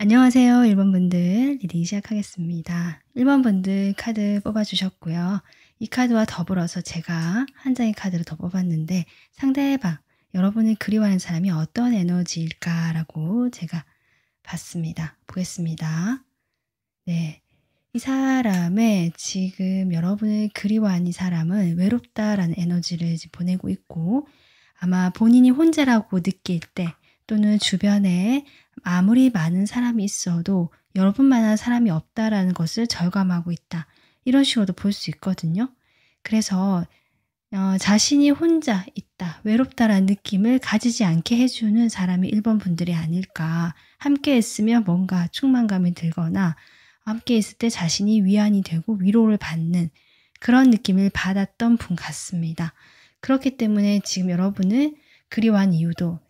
안녕하세요. 1번 분들 리딩 시작하겠습니다. 1번 분들 카드 뽑아주셨고요. 이 카드와 더불어서 제가 한 장의 카드를 더 뽑았는데 상대방, 여러분이 그리워하는 사람이 어떤 에너지일까라고 제가 봤습니다. 보겠습니다. 네, 이 사람의 지금 여러분을 그리워하는 이 사람은 외롭다라는 에너지를 지금 보내고 있고 아마 본인이 혼자라고 느낄 때 또는 주변에 아무리 많은 사람이 있어도 여러분만한 사람이 없다라는 것을 절감하고 있다. 이런 식으로도 볼 수 있거든요. 그래서 자신이 혼자 있다, 외롭다라는 느낌을 가지지 않게 해주는 사람이 1번 분들이 아닐까. 함께 있으면 뭔가 충만감이 들거나 함께 있을 때 자신이 위안이 되고 위로를 받는 그런 느낌을 받았던 분 같습니다. 그렇기 때문에 지금 여러분을 그리워한 이유도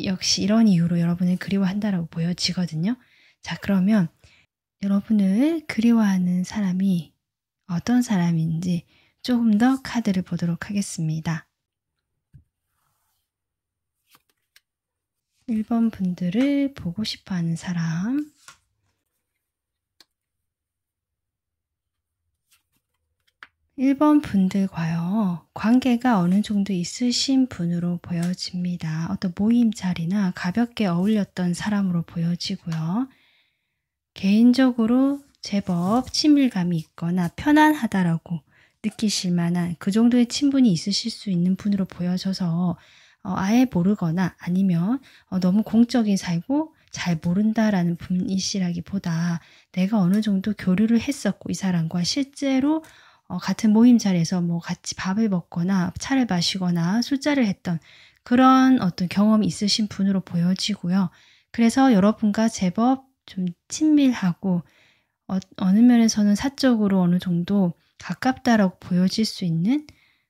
역시 이런 이유로 여러분을 그리워한다라고 보여지거든요. 자, 그러면 여러분을 그리워하는 사람이 어떤 사람인지 조금 더 카드를 보도록 하겠습니다. 1번 분들을 보고 싶어하는 사람, 1번 분들과요, 관계가 어느 정도 있으신 분으로 보여집니다. 어떤 모임 자리나 가볍게 어울렸던 사람으로 보여지고요. 개인적으로 제법 친밀감이 있거나 편안하다라고 느끼실 만한 그 정도의 친분이 있으실 수 있는 분으로 보여져서 아예 모르거나 아니면 너무 공적인 사이고 잘 모른다라는 분이시라기보다 내가 어느 정도 교류를 했었고 이 사람과 실제로 같은 모임 자리에서 뭐 같이 밥을 먹거나 차를 마시거나 술자를 했던 그런 어떤 경험이 있으신 분으로 보여지고요. 그래서 여러분과 제법 좀 친밀하고 어느 면에서는 사적으로 어느 정도 가깝다라고 보여질 수 있는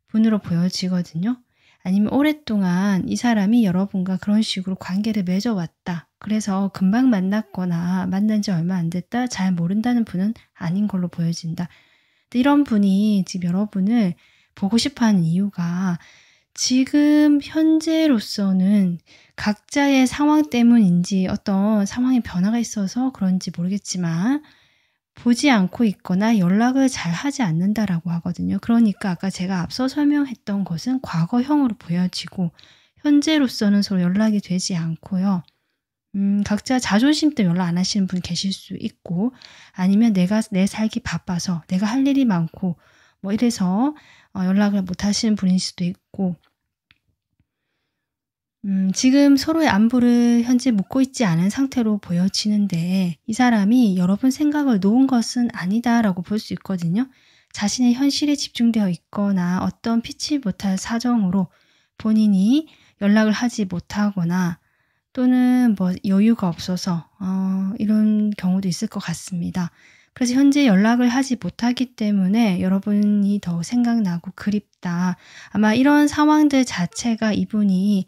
분으로 보여지거든요. 아니면 오랫동안 이 사람이 여러분과 그런 식으로 관계를 맺어왔다. 그래서 금방 만났거나 만난 지 얼마 안 됐다. 잘 모른다는 분은 아닌 걸로 보여진다. 이런 분이 지금 여러분을 보고 싶어하는 이유가 지금 현재로서는 각자의 상황 때문인지 어떤 상황의 변화가 있어서 그런지 모르겠지만 보지 않고 있거나 연락을 잘 하지 않는다라고 하거든요. 그러니까 아까 제가 앞서 설명했던 것은 과거형으로 보여지고 현재로서는 서로 연락이 되지 않고요. 각자 자존심 때문에 연락 안 하시는 분 계실 수 있고 아니면 내가 내 살기 바빠서 내가 할 일이 많고 뭐 이래서 연락을 못 하시는 분일 수도 있고 지금 서로의 안부를 현재 묻고 있지 않은 상태로 보여지는데 이 사람이 여러분 생각을 놓은 것은 아니다라고 볼 수 있거든요. 자신의 현실에 집중되어 있거나 어떤 피치 못할 사정으로 본인이 연락을 하지 못하거나 또는 뭐 여유가 없어서 이런 경우도 있을 것 같습니다. 그래서 현재 연락을 하지 못하기 때문에 여러분이 더 생각나고 그립다. 아마 이런 상황들 자체가 이분이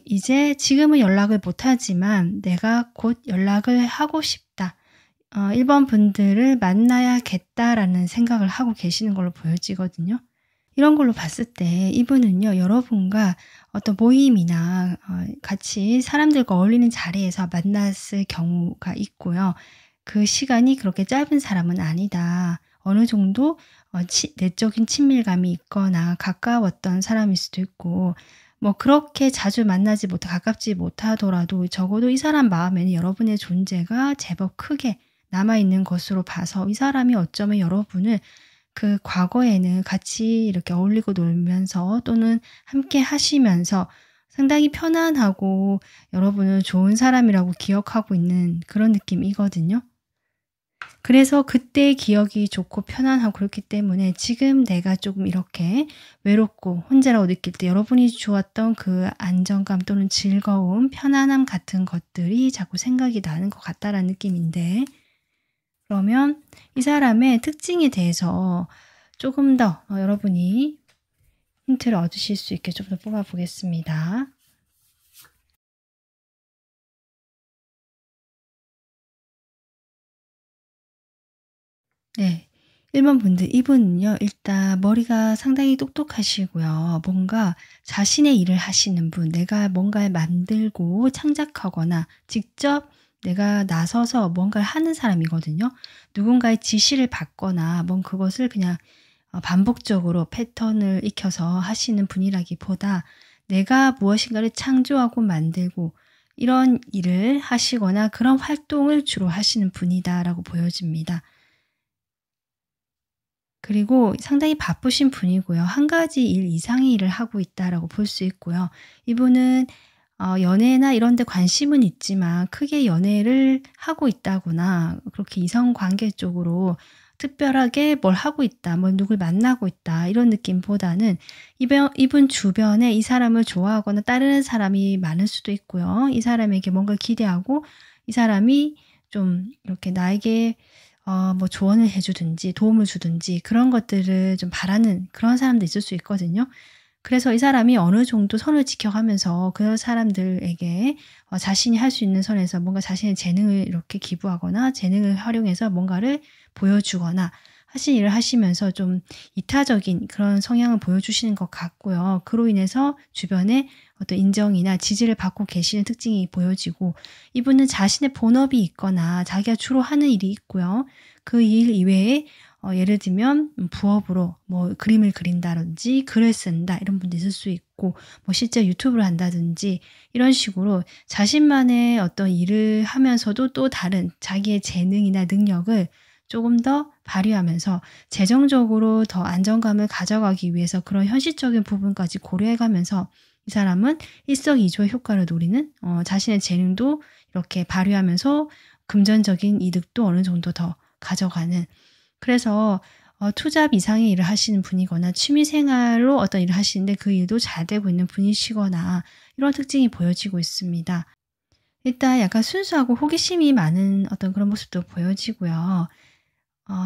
이제 지금은 연락을 못하지만 내가 곧 연락을 하고 싶다. 1번 분들을 만나야겠다라는 생각을 하고 계시는 걸로 보여지거든요. 이런 걸로 봤을 때 이분은요, 여러분과 어떤 모임이나 같이 사람들과 어울리는 자리에서 만났을 경우가 있고요. 그 시간이 그렇게 짧은 사람은 아니다. 어느 정도 내적인 친밀감이 있거나 가까웠던 사람일 수도 있고 뭐 그렇게 자주 만나지 못해 가깝지 못하더라도 적어도 이 사람 마음에는 여러분의 존재가 제법 크게 남아 있는 것으로 봐서 이 사람이 어쩌면 여러분을 그 과거에는 같이 이렇게 어울리고 놀면서 또는 함께 하시면서 상당히 편안하고 여러분은 좋은 사람이라고 기억하고 있는 그런 느낌이거든요. 그래서 그때의 기억이 좋고 편안하고 그렇기 때문에 지금 내가 조금 이렇게 외롭고 혼자라고 느낄 때 여러분이 주었던 그 안정감 또는 즐거움, 편안함 같은 것들이 자꾸 생각이 나는 것 같다라는 느낌인데, 그러면 이 사람의 특징에 대해서 조금 더 여러분이 힌트를 얻으실 수 있게 좀 더 뽑아 보겠습니다. 네. 1번 분들, 이분은요 일단 머리가 상당히 똑똑하시고요. 뭔가 자신의 일을 하시는 분, 내가 뭔가를 만들고 창작하거나 직접 내가 나서서 뭔가를 하는 사람이거든요. 누군가의 지시를 받거나 그것을 그냥 반복적으로 패턴을 익혀서 하시는 분이라기보다 내가 무엇인가를 창조하고 만들고 이런 일을 하시거나 그런 활동을 주로 하시는 분이다라고 보여집니다. 그리고 상당히 바쁘신 분이고요. 한 가지 일 이상의 일을 하고 있다라고 볼 수 있고요. 이분은 연애나 이런 데 관심은 있지만 크게 연애를 하고 있다거나 그렇게 이성 관계 쪽으로 특별하게 뭘 하고 있다, 뭘 누굴 만나고 있다 이런 느낌보다는 이분 주변에 이 사람을 좋아하거나 따르는 사람이 많을 수도 있고요. 이 사람에게 뭔가를 기대하고 이 사람이 좀 이렇게 나에게 뭐 조언을 해 주든지 도움을 주든지 그런 것들을 좀 바라는 그런 사람도 있을 수 있거든요. 그래서 이 사람이 어느 정도 선을 지켜가면서 그 사람들에게 자신이 할 수 있는 선에서 뭔가 자신의 재능을 이렇게 기부하거나 재능을 활용해서 뭔가를 보여주거나 하신 일을 하시면서 좀 이타적인 그런 성향을 보여주시는 것 같고요. 그로 인해서 주변에 어떤 인정이나 지지를 받고 계시는 특징이 보여지고, 이분은 자신의 본업이 있거나 자기가 주로 하는 일이 있고요. 그 일 이외에 예를 들면 부업으로 뭐 그림을 그린다든지 글을 쓴다 이런 분도 있을 수 있고, 뭐 실제 유튜브를 한다든지 이런 식으로 자신만의 어떤 일을 하면서도 또 다른 자기의 재능이나 능력을 조금 더 발휘하면서 재정적으로 더 안정감을 가져가기 위해서 그런 현실적인 부분까지 고려해 가면서 이 사람은 일석이조의 효과를 노리는, 자신의 재능도 이렇게 발휘하면서 금전적인 이득도 어느 정도 더 가져가는, 그래서 투잡 이상의 일을 하시는 분이거나 취미 생활로 어떤 일을 하시는데 그 일도 잘 되고 있는 분이시거나 이런 특징이 보여지고 있습니다. 일단 약간 순수하고 호기심이 많은 어떤 그런 모습도 보여지고요.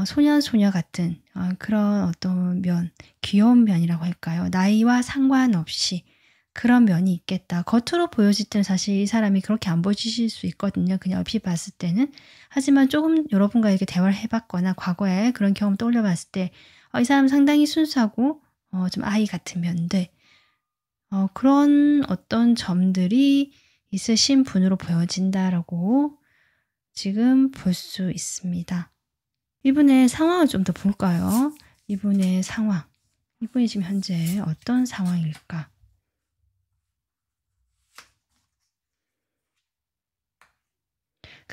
소년 소녀 같은 그런 어떤 면, 귀여운 면이라고 할까요? 나이와 상관없이 그런 면이 있겠다. 겉으로 보여질 때는 사실 이 사람이 그렇게 안 보이실 수 있거든요, 그냥 얼핏 봤을 때는. 하지만 조금 여러분과 이렇게 대화를 해 봤거나 과거에 그런 경험 떠올려 봤을 때 이 사람은 상당히 순수하고 좀 아이 같은 면들, 그런 어떤 점들이 있으신 분으로 보여진다라고 지금 볼 수 있습니다. 이분의 상황을 좀 더 볼까요? 이분의 상황. 이분이 지금 현재 어떤 상황일까?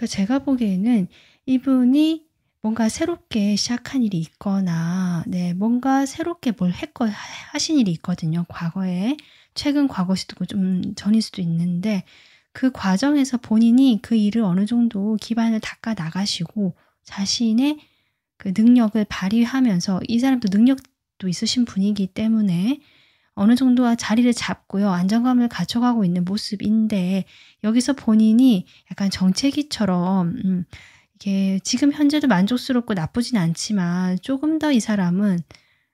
제가 보기에는 이분이 뭔가 새롭게 시작한 일이 있거나 뭔가 새롭게 뭘 했거 하신 일이 있거든요, 과거에. 최근 과거일 수도 있고 좀 전일 수도 있는데 그 과정에서 본인이 그 일을 어느 정도 기반을 닦아 나가시고 자신의 그 능력을 발휘하면서, 이 사람도 능력도 있으신 분이기 때문에 어느 정도와 자리를 잡고요. 안정감을 가져가고 있는 모습인데, 여기서 본인이 약간 정체기처럼 이게 지금 현재도 만족스럽고 나쁘진 않지만 조금 더 이 사람은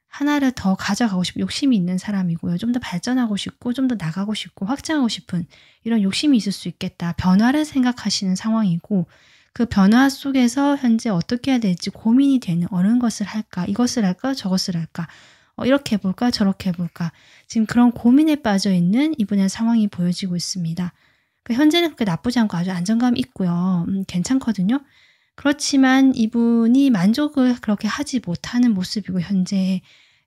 하나를 더 가져가고 싶은 욕심이 있는 사람이고요. 좀 더 발전하고 싶고 좀 더 나가고 싶고 확장하고 싶은 이런 욕심이 있을 수 있겠다. 변화를 생각하시는 상황이고, 그 변화 속에서 현재 어떻게 해야 될지 고민이 되는, 어느 것을 할까? 이것을 할까? 저것을 할까? 이렇게 해 볼까? 저렇게 해 볼까? 지금 그런 고민에 빠져 있는 이분의 상황이 보여지고 있습니다. 현재는 그렇게 나쁘지 않고 아주 안정감이 있고요. 괜찮거든요. 그렇지만 이분이 만족을 그렇게 하지 못하는 모습이고, 현재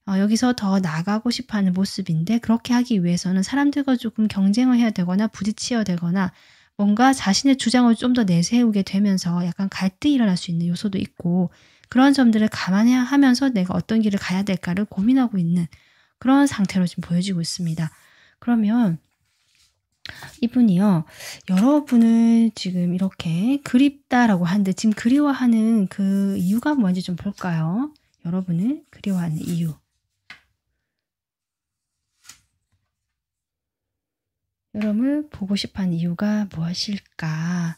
여기서 더 나아가고 싶어 하는 모습인데 그렇게 하기 위해서는 사람들과 조금 경쟁을 해야 되거나 부딪혀야 되거나 뭔가 자신의 주장을 좀 더 내세우게 되면서 약간 갈등이 일어날 수 있는 요소도 있고 그런 점들을 감안해야 하면서 내가 어떤 길을 가야 될까를 고민하고 있는 그런 상태로 지금 보여지고 있습니다. 그러면 이분이요. 여러분을 지금 이렇게 그립다라고 하는데 지금 그리워하는 그 이유가 뭔지 좀 볼까요? 여러분을 그리워하는 이유. 여러분을 보고 싶어하는 이유가 무엇일까라고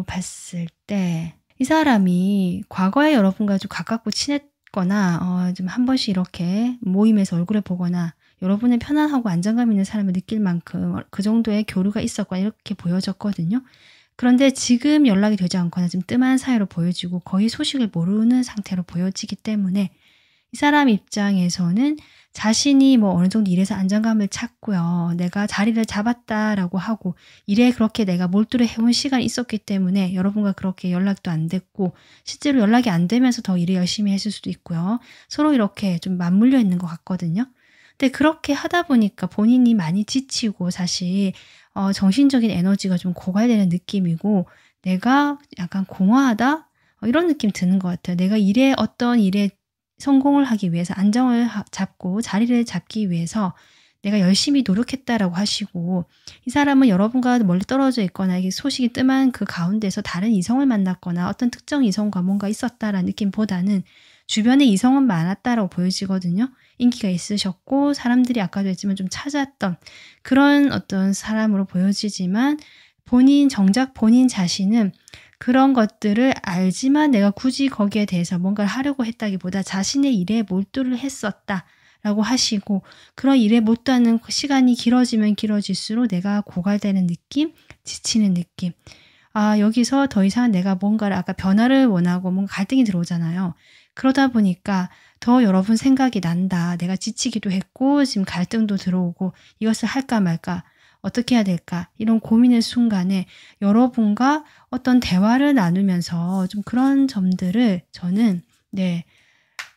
봤을 때 이 사람이 과거에 여러분과 좀 가깝고 친했거나 좀 한 번씩 이렇게 모임에서 얼굴을 보거나 여러분의 편안하고 안정감 있는 사람을 느낄 만큼 그 정도의 교류가 있었거나 이렇게 보여졌거든요. 그런데 지금 연락이 되지 않거나 좀 뜸한 사이로 보여지고 거의 소식을 모르는 상태로 보여지기 때문에 이 사람 입장에서는 자신이 뭐 어느 정도 일에서 안정감을 찾고요. 내가 자리를 잡았다라고 하고 일에 그렇게 내가 몰두를 해온 시간이 있었기 때문에 여러분과 그렇게 연락도 안 됐고 실제로 연락이 안 되면서 더 일을 열심히 했을 수도 있고요. 서로 이렇게 좀 맞물려 있는 것 같거든요. 근데 그렇게 하다 보니까 본인이 많이 지치고 사실 정신적인 에너지가 좀 고갈되는 느낌이고 내가 약간 공허하다? 이런 느낌 드는 것 같아요. 내가 어떤 일에 성공을 하기 위해서 안정을 잡고 자리를 잡기 위해서 내가 열심히 노력했다라고 하시고 이 사람은 여러분과 멀리 떨어져 있거나 이게 소식이 뜸한 그 가운데서 다른 이성을 만났거나 어떤 특정 이성과 뭔가 있었다라는 느낌보다는 주변에 이성은 많았다라고 보여지거든요. 인기가 있으셨고 사람들이 아까도 했지만 좀 찾았던 그런 어떤 사람으로 보여지지만 정작 본인 자신은 그런 것들을 알지만 내가 굳이 거기에 대해서 뭔가를 하려고 했다기보다 자신의 일에 몰두를 했었다라고 하시고 그런 일에 몰두하는 시간이 길어지면 길어질수록 내가 고갈되는 느낌, 지치는 느낌. 여기서 더 이상 내가 뭔가를 아까 변화를 원하고 뭔가 갈등이 들어오잖아요. 그러다 보니까 더 여러분 생각이 난다. 내가 지치기도 했고 지금 갈등도 들어오고 이것을 할까 말까 어떻게 해야 될까 이런 고민의 순간에 여러분과 어떤 대화를 나누면서 좀 그런 점들을 저는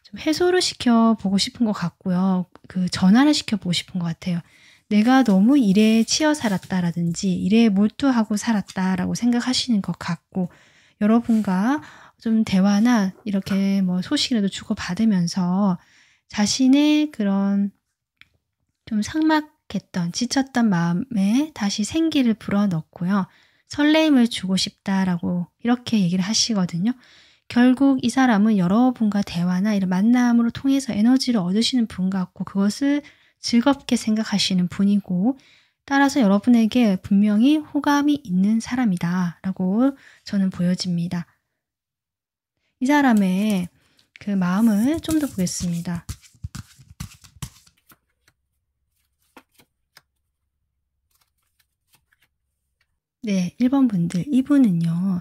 좀 해소를 시켜보고 싶은 것 같고요. 그 전환을 시켜보고 싶은 것 같아요. 내가 너무 일에 치여 살았다라든지 일에 몰두하고 살았다라고 생각하시는 것 같고 여러분과 좀 대화나 이렇게 뭐 소식이라도 주고받으면서 자신의 그런 좀 삭막했던 지쳤던 마음에 다시 생기를 불어넣고요. 설레임을 주고 싶다라고 이렇게 얘기를 하시거든요. 결국 이 사람은 여러분과 대화나 이런 만남으로 통해서 에너지를 얻으시는 분 같고 그것을 즐겁게 생각하시는 분이고 따라서 여러분에게 분명히 호감이 있는 사람이다라고 저는 보여집니다. 이 사람의 그 마음을 좀 더 보겠습니다. 네. 1번 분들. 이분은요.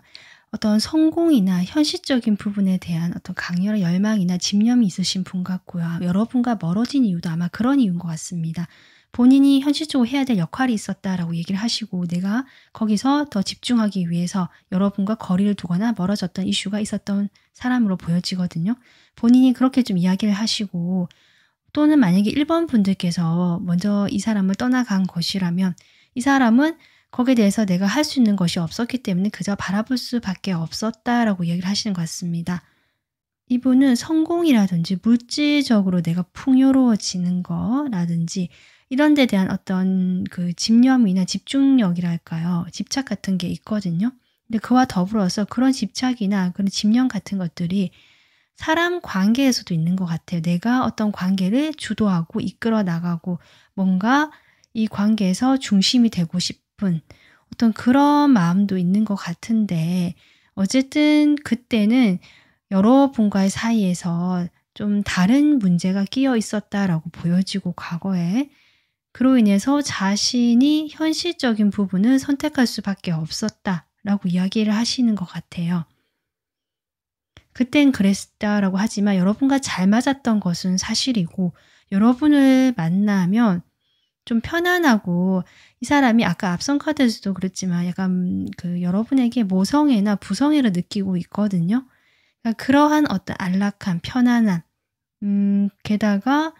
어떤 성공이나 현실적인 부분에 대한 어떤 강렬한 열망이나 집념이 있으신 분 같고요. 여러분과 멀어진 이유도 아마 그런 이유인 것 같습니다. 본인이 현실적으로 해야 될 역할이 있었다라고 얘기를 하시고 내가 거기서 더 집중하기 위해서 여러분과 거리를 두거나 멀어졌던 이슈가 있었던 사람으로 보여지거든요. 본인이 그렇게 좀 이야기를 하시고 또는 만약에 1번 분들께서 먼저 이 사람을 떠나간 것이라면 이 사람은 거기에 대해서 내가 할 수 있는 것이 없었기 때문에 그저 바라볼 수밖에 없었다라고 얘기를 하시는 것 같습니다. 이분은 성공이라든지 물질적으로 내가 풍요로워지는 거라든지 이런 데 대한 어떤 그 집념이나 집중력이랄까요? 집착 같은 게 있거든요. 근데 그와 더불어서 그런 집착이나 그런 집념 같은 것들이 사람 관계에서도 있는 것 같아요. 내가 어떤 관계를 주도하고 이끌어 나가고 뭔가 이 관계에서 중심이 되고 싶은 어떤 그런 마음도 있는 것 같은데 어쨌든 그때는 여러분과의 사이에서 좀 다른 문제가 끼어 있었다라고 보여지고 과거에 그로 인해서 자신이 현실적인 부분을 선택할 수밖에 없었다라고 이야기를 하시는 것 같아요. 그땐 그랬다라고 하지만 여러분과 잘 맞았던 것은 사실이고 여러분을 만나면 좀 편안하고 이 사람이 아까 앞선 카드에서도 그랬지만 약간 그 여러분에게 모성애나 부성애를 느끼고 있거든요. 그러니까 그러한 어떤 안락함, 편안함 게다가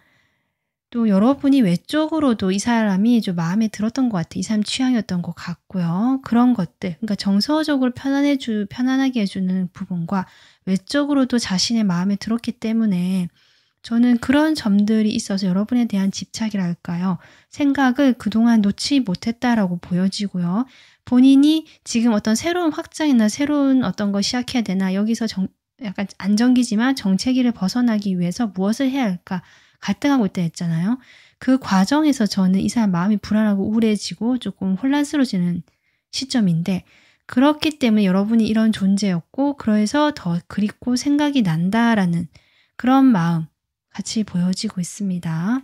또 여러분이 외적으로도 이 사람이 좀 마음에 들었던 것 같아요. 이 사람 취향이었던 것 같고요. 그런 것들, 그러니까 정서적으로 편안하게 해주는 부분과 외적으로도 자신의 마음에 들었기 때문에 저는 그런 점들이 있어서 여러분에 대한 집착이랄까요. 생각을 그동안 놓지 못했다라고 보여지고요. 본인이 지금 어떤 새로운 확장이나 새로운 어떤 거 시작해야 되나, 여기서 약간 안정기지만 정체기를 벗어나기 위해서 무엇을 해야 할까 갈등하고 있다 했잖아요. 그 과정에서 저는 이 사람 마음이 불안하고 우울해지고 조금 혼란스러워지는 시점인데, 그렇기 때문에 여러분이 이런 존재였고 그래서 더 그립고 생각이 난다라는 그런 마음 같이 보여지고 있습니다.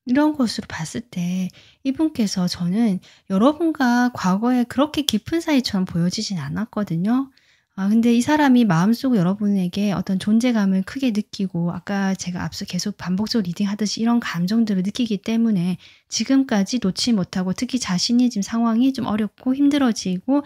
이런 것으로 봤을 때 이분께서 저는 여러분과 과거에 그렇게 깊은 사이처럼 보여지진 않았거든요. 근데 이 사람이 마음속으로 여러분에게 어떤 존재감을 크게 느끼고, 아까 제가 앞서 계속 반복적으로 리딩하듯이 이런 감정들을 느끼기 때문에 지금까지 놓지 못하고, 특히 자신이 지금 상황이 좀 어렵고 힘들어지고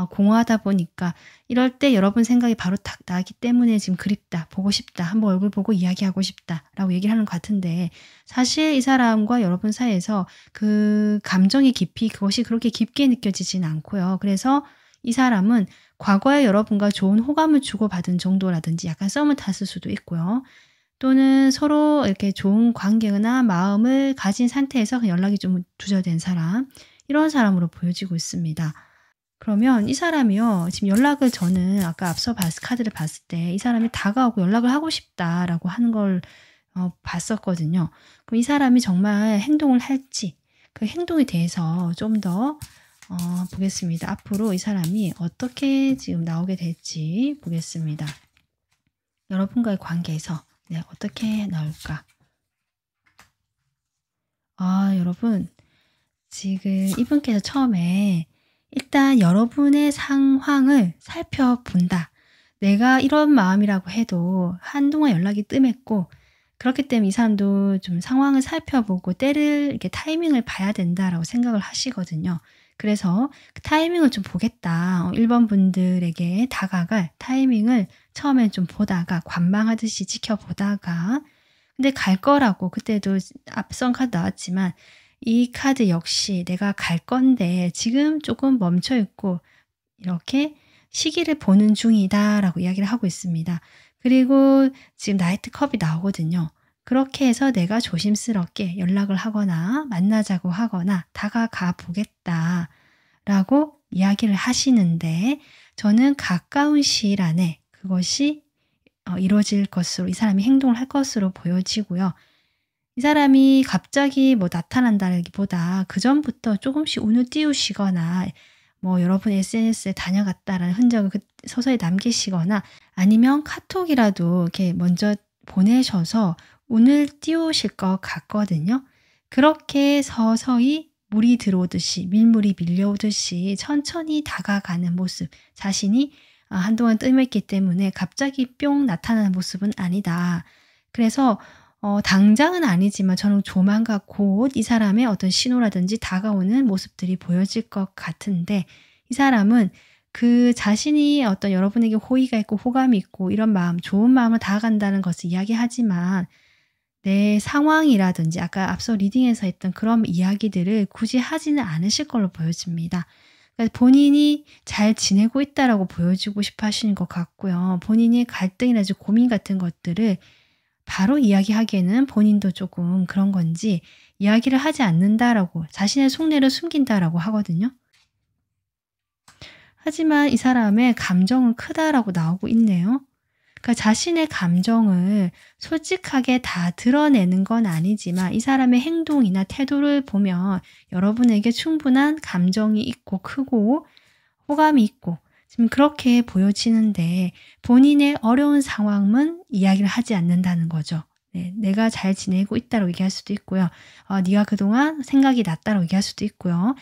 공허하다 보니까 이럴 때 여러분 생각이 바로 탁 나기 때문에 지금 그립다, 보고 싶다, 한번 얼굴 보고 이야기하고 싶다라고 얘기를 하는 것 같은데, 사실 이 사람과 여러분 사이에서 그 감정의 깊이, 그것이 그렇게 깊게 느껴지진 않고요. 그래서 이 사람은 과거에 여러분과 좋은 호감을 주고받은 정도라든지 약간 썸을 탔을 수도 있고요. 또는 서로 이렇게 좋은 관계나 마음을 가진 상태에서 그냥 연락이 좀 두절된 사람, 이런 사람으로 보여지고 있습니다. 그러면 이 사람이요, 지금 연락을, 저는 아까 앞서 카드를 봤을 때 이 사람이 다가오고 연락을 하고 싶다라고 하는 걸 봤었거든요. 그럼 이 사람이 정말 행동을 할지, 그 행동에 대해서 좀 더 보겠습니다. 앞으로 이 사람이 어떻게 지금 나오게 될지 보겠습니다. 여러분과의 관계에서 어떻게 나올까? 여러분, 지금 이분께서 처음에 일단 여러분의 상황을 살펴본다. 내가 이런 마음이라고 해도 한동안 연락이 뜸했고, 그렇기 때문에 이 사람도 좀 상황을 살펴보고 때를, 이렇게 타이밍을 봐야 된다라고 생각을 하시거든요. 그래서 그 타이밍을 좀 보겠다. 1번 분들에게 다가갈 타이밍을 처음엔 좀 보다가, 관망하듯이 지켜보다가, 근데 갈 거라고, 그때도 앞선 카드 나왔지만 이 카드 역시 내가 갈 건데 지금 조금 멈춰 있고 이렇게 시기를 보는 중이다라고 이야기를 하고 있습니다. 그리고 지금 나이트 컵이 나오거든요. 그렇게 해서 내가 조심스럽게 연락을 하거나 만나자고 하거나 다가가 보겠다라고 이야기를 하시는데, 저는 가까운 시일 안에 그것이 이루어질 것으로, 이 사람이 행동을 할 것으로 보여지고요. 이 사람이 갑자기 나타난다기보다 그전부터 조금씩 운을 띄우시거나, 여러분 SNS에 다녀갔다라는 흔적을 서서히 남기시거나, 아니면 카톡이라도 이렇게 먼저 보내셔서 운을 띄우실 것 같거든요. 그렇게 서서히 물이 들어오듯이, 밀물이 밀려오듯이 천천히 다가가는 모습, 자신이 한동안 뜸했기 때문에 갑자기 뿅 나타나는 모습은 아니다. 그래서 당장은 아니지만 저는 조만간 곧 이 사람의 어떤 신호라든지 다가오는 모습들이 보여질 것 같은데, 이 사람은 그 자신이 어떤 여러분에게 호의가 있고 호감이 있고 이런 마음, 좋은 마음을 다가간다는 것을 이야기하지만, 내 상황이라든지 아까 앞서 리딩에서 했던 그런 이야기들을 굳이 하지는 않으실 걸로 보여집니다. 그러니까 본인이 잘 지내고 있다라고 보여주고 싶어 하시는 것 같고요. 본인이 갈등이라든지 고민 같은 것들을 바로 이야기하기에는 본인도 조금 그런 건지 이야기를 하지 않는다라고, 자신의 속내를 숨긴다라고 하거든요. 하지만 이 사람의 감정은 크다라고 나오고 있네요. 그러니까 자신의 감정을 솔직하게 다 드러내는 건 아니지만 이 사람의 행동이나 태도를 보면 여러분에게 충분한 감정이 있고 크고 호감이 있고 지금 그렇게 보여지는데, 본인의 어려운 상황은 이야기를 하지 않는다는 거죠. 내가 잘 지내고 있다고 얘기할 수도 있고요. 네가 그동안 생각이 났다고 얘기할 수도 있고요.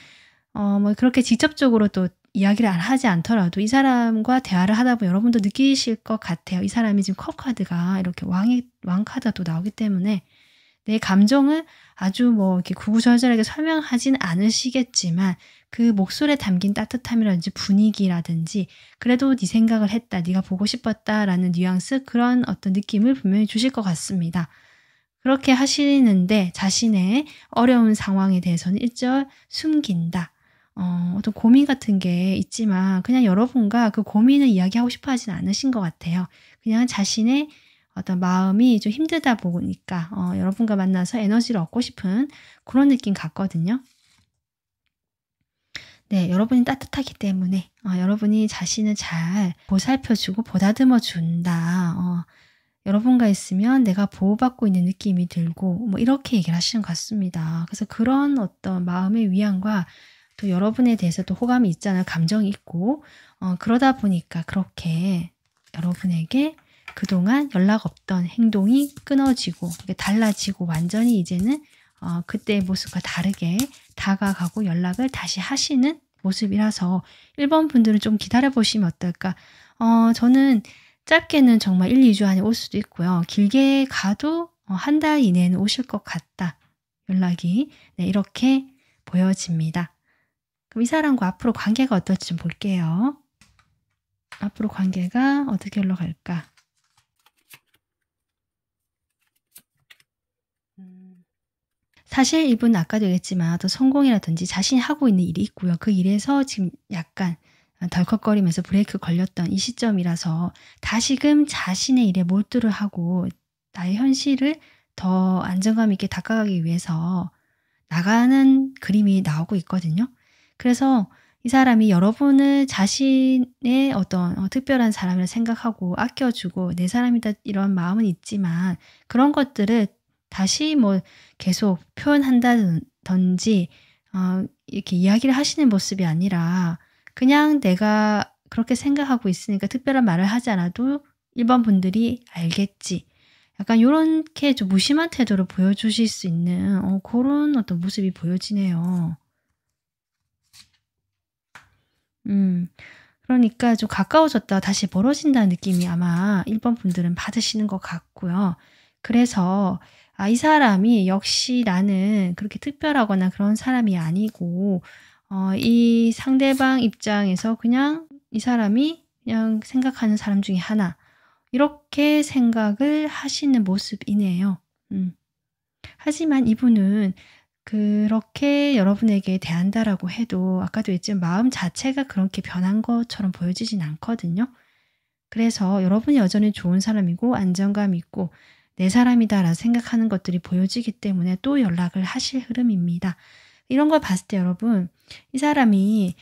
그렇게 직접적으로 또 이야기를 하지 않더라도 이 사람과 대화를 하다 보면 여러분도 느끼실 것 같아요. 이 사람이 지금 컵 카드가 이렇게 왕 카드가 또 나오기 때문에 내 감정을 아주 뭐 이렇게 구구절절하게 설명하진 않으시겠지만 그 목소리에 담긴 따뜻함이라든지 분위기라든지 그래도 네 생각을 했다, 네가 보고 싶었다라는 뉘앙스 그런 어떤 느낌을 분명히 주실 것 같습니다. 그렇게 하시는데 자신의 어려운 상황에 대해서는 일절 숨긴다. 어떤 고민 같은 게 있지만 그냥 여러분과 그 고민을 이야기하고 싶어 하진 않으신 것 같아요. 그냥 자신의 어떤 마음이 좀 힘들다 보니까 여러분과 만나서 에너지를 얻고 싶은 그런 느낌 같거든요. 네, 여러분이 따뜻하기 때문에 여러분이 자신을 잘 보살펴주고 보다듬어 준다. 여러분과 있으면 내가 보호받고 있는 느낌이 들고 뭐 이렇게 얘기를 하시는 것 같습니다. 그래서 그런 어떤 마음의 위안과 또 여러분에 대해서 또 호감이 있잖아요. 감정이 있고 그러다 보니까 그렇게 여러분에게 그동안 연락 없던 행동이 끊어지고 이게 달라지고 완전히 이제는 그때의 모습과 다르게 다가가고 연락을 다시 하시는 모습이라서 1번 분들은 좀 기다려 보시면 어떨까? 저는 짧게는 정말 1-2주 안에 올 수도 있고요. 길게 가도 한 달 이내에는 오실 것 같다. 연락이. 네, 이렇게 보여집니다. 그럼 이 사람과 앞으로 관계가 어떨지 좀 볼게요. 앞으로 관계가 어떻게 흘러갈까? 사실 이분은 아까도 얘기했지만 또 성공이라든지 자신이 하고 있는 일이 있고요. 그 일에서 지금 약간 덜컥거리면서 브레이크 걸렸던 이 시점이라서 다시금 자신의 일에 몰두를 하고 나의 현실을 더 안정감 있게 다가가기 위해서 나가는 그림이 나오고 있거든요. 그래서 이 사람이 여러분을 자신의 어떤 특별한 사람이라 생각하고 아껴주고 내 사람이다 이런 마음은 있지만 그런 것들을 다시 뭐 계속 표현한다든지 이렇게 이야기를 하시는 모습이 아니라 그냥 내가 그렇게 생각하고 있으니까 특별한 말을 하지 않아도 1번 분들이 알겠지. 약간 요렇게 좀 무심한 태도를 보여주실 수 있는 고런 어떤 모습이 보여지네요. 그러니까 좀 가까워졌다가 다시 멀어진다는 느낌이 아마 1번 분들은 받으시는 것 같고요. 그래서 이 사람이 역시 나는 그렇게 특별하거나 그런 사람이 아니고 이 상대방 입장에서 그냥 이 사람이 그냥 생각하는 사람 중에 하나 이렇게 생각을 하시는 모습이네요. 하지만 이분은 그렇게 여러분에게 대한다라고 해도 아까도 했지만 마음 자체가 그렇게 변한 것처럼 보여지진 않거든요. 그래서 여러분이 여전히 좋은 사람이고 안정감 있고 내 사람이다라고 생각하는 것들이 보여지기 때문에 또 연락을 하실 흐름입니다. 이런 걸 봤을 때 여러분 이 사람이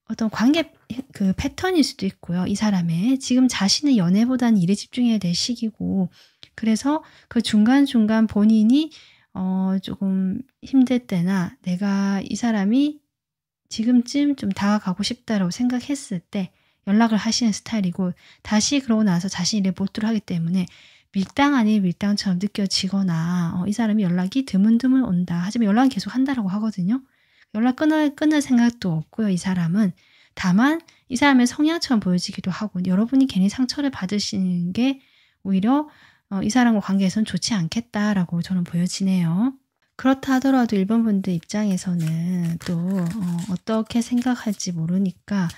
어떤 관계 그 패턴일 수도 있고요. 이 사람의 지금 자신의 연애보다는 일에 집중해야 될 시기고 그래서 그 중간중간 본인이 조금 힘들 때나 내가 이 사람이 지금쯤 좀 다가가고 싶다라고 생각했을 때 연락을 하시는 스타일이고 다시 그러고 나서 자신이 일에 몰두를 하기 때문에 밀당 아닌 밀당처럼 느껴지거나 이 사람이 연락이 드문드문 온다. 하지만 연락은 계속 한다라고 하거든요. 연락 끊을 생각도 없고요. 이 사람은. 다만 이 사람의 성향처럼 보여지기도 하고 여러분이 괜히 상처를 받으시는 게 오히려 이 사람과 관계에선 좋지 않겠다라고 저는 보여지네요. 그렇다 하더라도 1번 분들 입장에서는 또 어떻게 생각할지 모르니까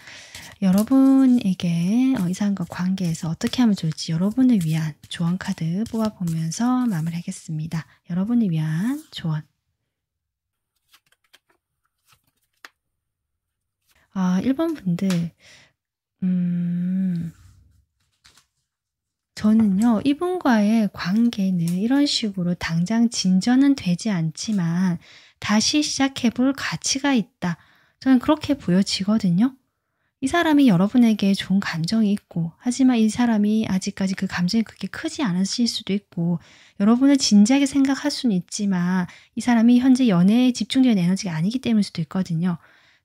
여러분에게 이 사람과 관계에서 어떻게 하면 좋을지 여러분을 위한 조언 카드 뽑아보면서 마무리하겠습니다. 여러분을 위한 조언. 1번 분들 저는요. 이분과의 관계는 이런 식으로 당장 진전은 되지 않지만 다시 시작해 볼 가치가 있다. 저는 그렇게 보여지거든요. 이 사람이 여러분에게 좋은 감정이 있고 하지만 이 사람이 아직까지 그 감정이 그렇게 크지 않으실 수도 있고 여러분을 진지하게 생각할 수는 있지만 이 사람이 현재 연애에 집중되는 에너지가 아니기 때문일 수도 있거든요.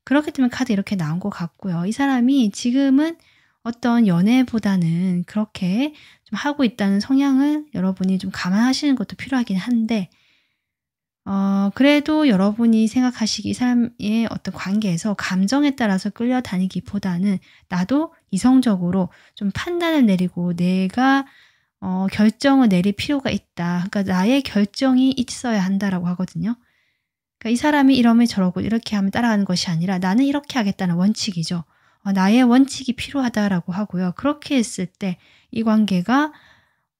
그렇기 때문에 카드 이렇게 나온 것 같고요. 이 사람이 지금은 어떤 연애보다는 그렇게 좀 하고 있다는 성향을 여러분이 좀 감안하시는 것도 필요하긴 한데 그래도 여러분이 생각하시기 이 사람의 어떤 관계에서 감정에 따라서 끌려다니기보다는 나도 이성적으로 좀 판단을 내리고 내가 결정을 내릴 필요가 있다. 그러니까 나의 결정이 있어야 한다라고 하거든요. 그러니까 이 사람이 이러면 저러고 이렇게 하면 따라가는 것이 아니라 나는 이렇게 하겠다는 원칙이죠. 나의 원칙이 필요하다라고 하고요. 그렇게 했을 때 이 관계가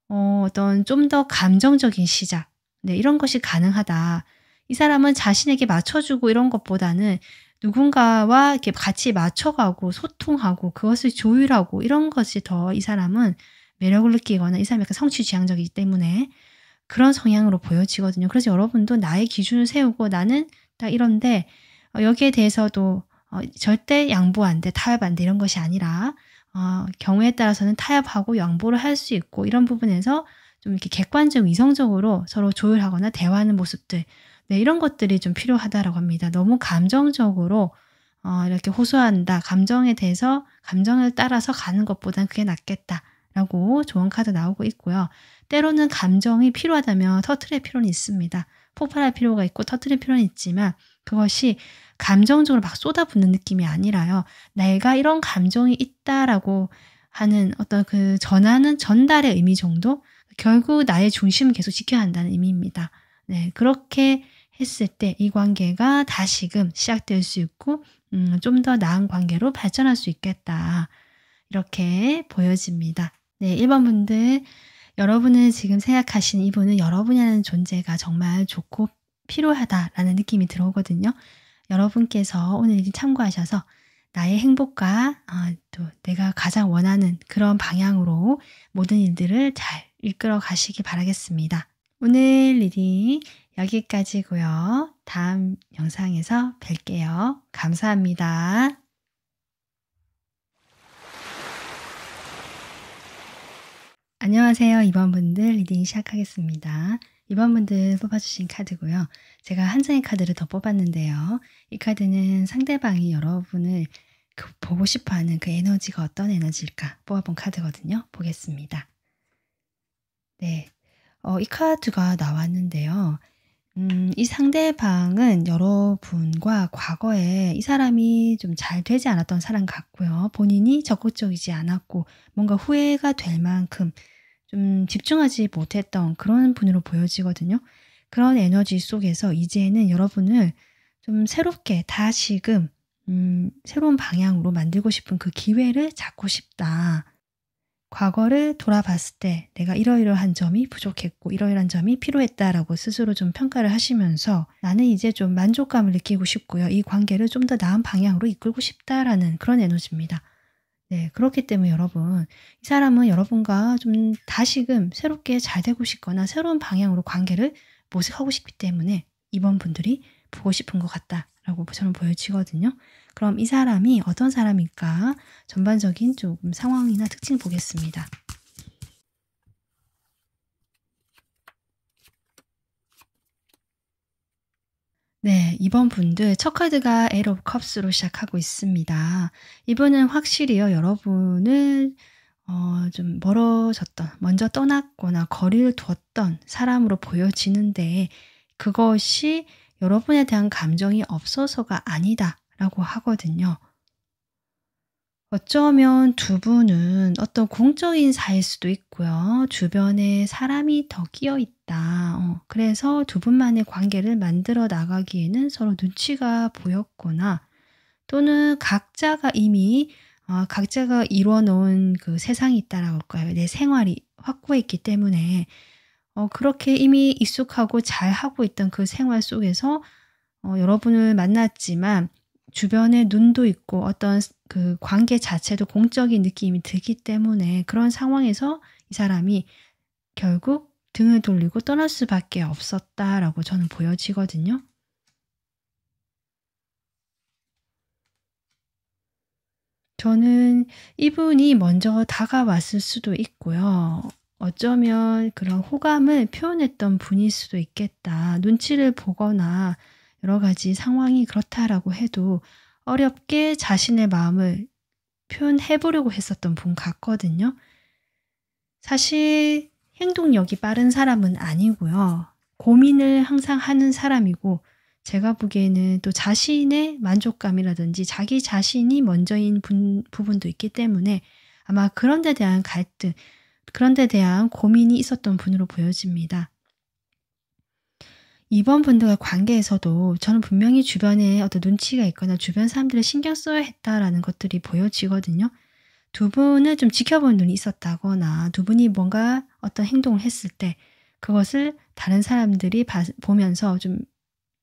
어떤 좀 더 감정적인 시작, 네, 이런 것이 가능하다. 이 사람은 자신에게 맞춰주고 이런 것보다는 누군가와 이렇게 같이 맞춰가고 소통하고 그것을 조율하고 이런 것이 더 이 사람은 매력을 느끼거나 이 사람이 약간 성취지향적이기 때문에 그런 성향으로 보여지거든요. 그래서 여러분도 나의 기준을 세우고 나는 딱 이런데 여기에 대해서도 절대 양보 안 돼, 타협 안 돼 이런 것이 아니라 경우에 따라서는 타협하고 양보를 할 수 있고 이런 부분에서 좀 이렇게 객관적, 이성적으로 서로 조율하거나 대화하는 모습들, 네, 이런 것들이 좀 필요하다라고 합니다. 너무 감정적으로 이렇게 호소한다, 감정에 대해서 감정을 따라서 가는 것보다는 그게 낫겠다라고 조언 카드 나오고 있고요. 때로는 감정이 필요하다면 터트릴 필요는 있습니다. 폭발할 필요가 있고 터트릴 필요는 있지만 그것이 감정적으로 막 쏟아붓는 느낌이 아니라요. 내가 이런 감정이 있다라고 하는 어떤 그 전달의 의미 정도? 결국 나의 중심을 계속 지켜야 한다는 의미입니다. 네, 그렇게 했을 때 이 관계가 다시금 시작될 수 있고 좀 더 나은 관계로 발전할 수 있겠다. 이렇게 보여집니다. 네, 1번 분들, 여러분은 지금 생각하시는 이분은 여러분이라는 존재가 정말 좋고 필요하다라는 느낌이 들어오거든요. 여러분께서 오늘 일 참고하셔서 나의 행복과 또 내가 가장 원하는 그런 방향으로 모든 일들을 잘 이끌어 가시기 바라겠습니다. 오늘 리딩 여기까지고요. 다음 영상에서 뵐게요. 감사합니다. 안녕하세요. 2번 분들 리딩 시작하겠습니다. 2번 분들 뽑아주신 카드고요. 제가 한 장의 카드를 더 뽑았는데요. 이 카드는 상대방이 여러분을 보고 싶어하는 그 에너지가 어떤 에너지일까 뽑아본 카드거든요. 보겠습니다. 네, 이 카드가 나왔는데요. 이 상대방은 여러분과 과거에 이 사람이 좀 잘 되지 않았던 사람 같고요. 본인이 적극적이지 않았고 뭔가 후회가 될 만큼 좀 집중하지 못했던 그런 분으로 보여지거든요. 그런 에너지 속에서 이제는 여러분을 좀 새롭게 다시금 새로운 방향으로 만들고 싶은 그 기회를 잡고 싶다. 과거를 돌아봤을 때 내가 이러이러한 점이 부족했고 이러이러한 점이 필요했다라고 스스로 좀 평가를 하시면서 나는 이제 좀 만족감을 느끼고 싶고요. 이 관계를 좀 더 나은 방향으로 이끌고 싶다라는 그런 에너지입니다. 네, 그렇기 때문에 여러분, 이 사람은 여러분과 좀 다시금 새롭게 잘 되고 싶거나 새로운 방향으로 관계를 모색하고 싶기 때문에 이번 분들이 보고 싶은 것 같다라고 저는 보여지거든요. 그럼 이 사람이 어떤 사람일까? 전반적인 조금 상황이나 특징 보겠습니다. 네, 이번 분들 첫 카드가 에이트 오브 컵스로 시작하고 있습니다. 이분은 확실히요, 여러분을 좀 멀어졌던, 먼저 떠났거나 거리를 두었던 사람으로 보여지는데 그것이 여러분에 대한 감정이 없어서가 아니다라고 하거든요. 어쩌면 두 분은 어떤 공적인 사이일 수도 있고요. 주변에 사람이 더 끼어 있다. 그래서 두 분만의 관계를 만들어 나가기에는 서로 눈치가 보였거나 또는 각자가 이미 각자가 이루어 놓은 그 세상이 있다라고 할까요? 내 생활이 확고했기 때문에 그렇게 이미 익숙하고 잘하고 있던 그 생활 속에서 여러분을 만났지만 주변에 눈도 있고 어떤 그 관계 자체도 공적인 느낌이 들기 때문에 그런 상황에서 이 사람이 결국 등을 돌리고 떠날 수밖에 없었다라고 저는 보여지거든요. 저는 이분이 먼저 다가왔을 수도 있고요. 어쩌면 그런 호감을 표현했던 분일 수도 있겠다. 눈치를 보거나 여러 가지 상황이 그렇다라고 해도 어렵게 자신의 마음을 표현해 보려고 했었던 분 같거든요. 사실 행동력이 빠른 사람은 아니고요. 고민을 항상 하는 사람이고 제가 보기에는 또 자신의 만족감이라든지 자기 자신이 먼저인 부분도 있기 때문에 아마 그런 데 대한 갈등 그런 데 대한 고민이 있었던 분으로 보여집니다. 이번 분들과 관계에서도 저는 분명히 주변에 어떤 눈치가 있거나 주변 사람들을 신경 써야 했다라는 것들이 보여지거든요. 두 분을 좀 지켜본 눈이 있었다거나 두 분이 뭔가 어떤 행동을 했을 때 그것을 다른 사람들이 보면서 좀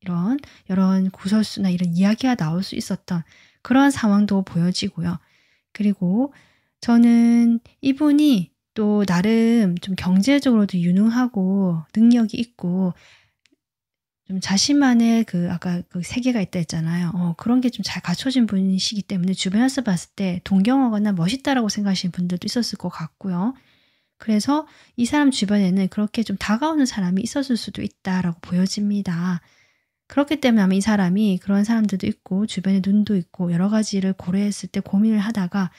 이런 구설수나 이런 이야기가 나올 수 있었던 그런 상황도 보여지고요. 그리고 저는 이분이 또 나름 좀 경제적으로도 유능하고 능력이 있고 좀 자신만의 아까 그 세계가 있다 했잖아요. 그런 게 좀 잘 갖춰진 분이시기 때문에 주변에서 봤을 때 동경하거나 멋있다라고 생각하시는 분들도 있었을 것 같고요. 그래서 이 사람 주변에는 그렇게 좀 다가오는 사람이 있었을 수도 있다라고 보여집니다. 그렇기 때문에 아마 이 사람이 그런 사람들도 있고 주변에 눈도 있고 여러 가지를 고려했을 때 고민을 하다가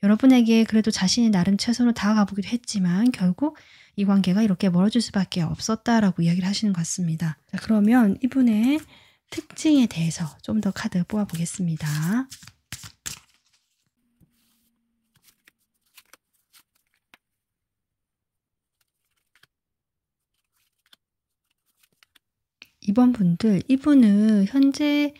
여러분에게 그래도 자신이 나름 최선으로 다가가 보기도 했지만 결국 이 관계가 이렇게 멀어질 수밖에 없었다라고 이야기를 하시는 것 같습니다. 자, 그러면 이분의 특징에 대해서 좀 더 카드 뽑아 보겠습니다. 이분은 현재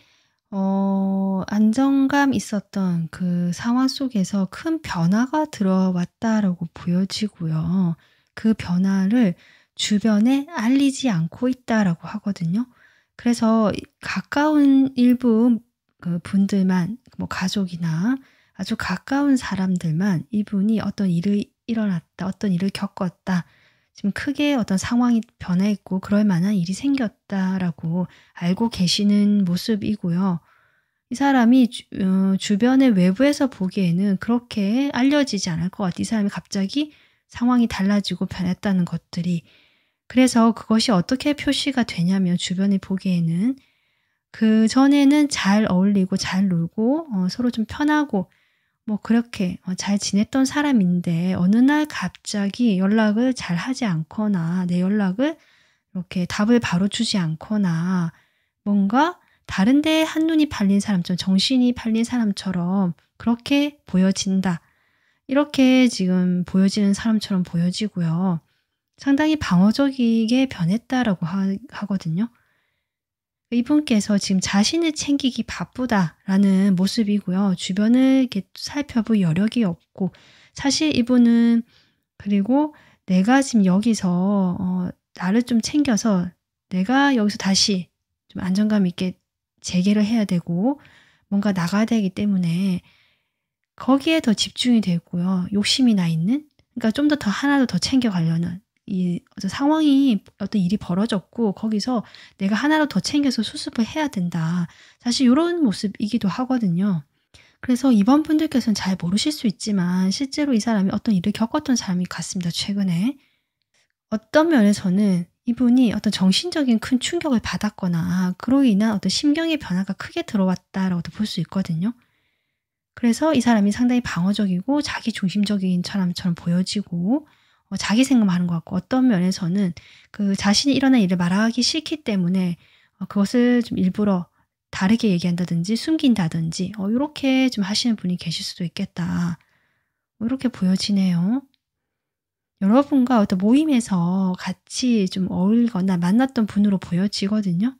안정감 있었던 그 상황 속에서 큰 변화가 들어왔다라고 보여지고요. 그 변화를 주변에 알리지 않고 있다라고 하거든요. 그래서 가까운 일부 그 분들만 뭐 가족이나 아주 가까운 사람들만 이분이 어떤 일이 일어났다, 어떤 일을 겪었다, 지금 크게 어떤 상황이 변화했고 그럴 만한 일이 생겼다라고 알고 계시는 모습이고요. 이 사람이 주변의 외부에서 보기에는 그렇게 알려지지 않을 것 같아요. 이 사람이 갑자기 상황이 달라지고 변했다는 것들이. 그래서 그것이 어떻게 표시가 되냐면 주변이 보기에는 그전에는 잘 어울리고 잘 놀고 서로 좀 편하고 뭐 그렇게 잘 지냈던 사람인데 어느 날 갑자기 연락을 잘 하지 않거나 내 연락을 이렇게 답을 바로 주지 않거나 뭔가 다른 데에 한눈이 팔린 사람처럼 정신이 팔린 사람처럼 그렇게 보여진다. 이렇게 지금 보여지는 사람처럼 보여지고요. 상당히 방어적이게 변했다라고 하거든요. 이분께서 지금 자신을 챙기기 바쁘다라는 모습이고요. 주변을 이렇게 살펴볼 여력이 없고 사실 이분은 그리고 내가 지금 여기서 나를 좀 챙겨서 내가 여기서 다시 좀 안정감 있게 재개를 해야 되고 뭔가 나가야 되기 때문에 거기에 더 집중이 되고요. 욕심이 나 있는 그러니까 좀 더 하나도 더 챙겨가려는 이 어떤 상황이 어떤 일이 벌어졌고 거기서 '내가 하나로 더 챙겨서 수습을 해야 된다.' 사실 요런 모습이기도 하거든요. 그래서 이번 분들께서는 잘 모르실 수 있지만 실제로 이 사람이 어떤 일을 겪었던 사람이 같습니다, 최근에. 어떤 면에서는 이분이 어떤 정신적인 큰 충격을 받았거나 그로 인한 어떤 심경의 변화가 크게 들어왔다라고도 볼 수 있거든요. 그래서 이 사람이 상당히 방어적이고 자기 중심적인 사람처럼 보여지고 자기 생각만 하는 것 같고 어떤 면에서는 그 자신이 일어난 일을 말하기 싫기 때문에 그것을 좀 일부러 다르게 얘기한다든지 숨긴다든지 요렇게 좀 하시는 분이 계실 수도 있겠다. 뭐 이렇게 보여지네요. 여러분과 어떤 모임에서 같이 좀 어울리거나 만났던 분으로 보여지거든요.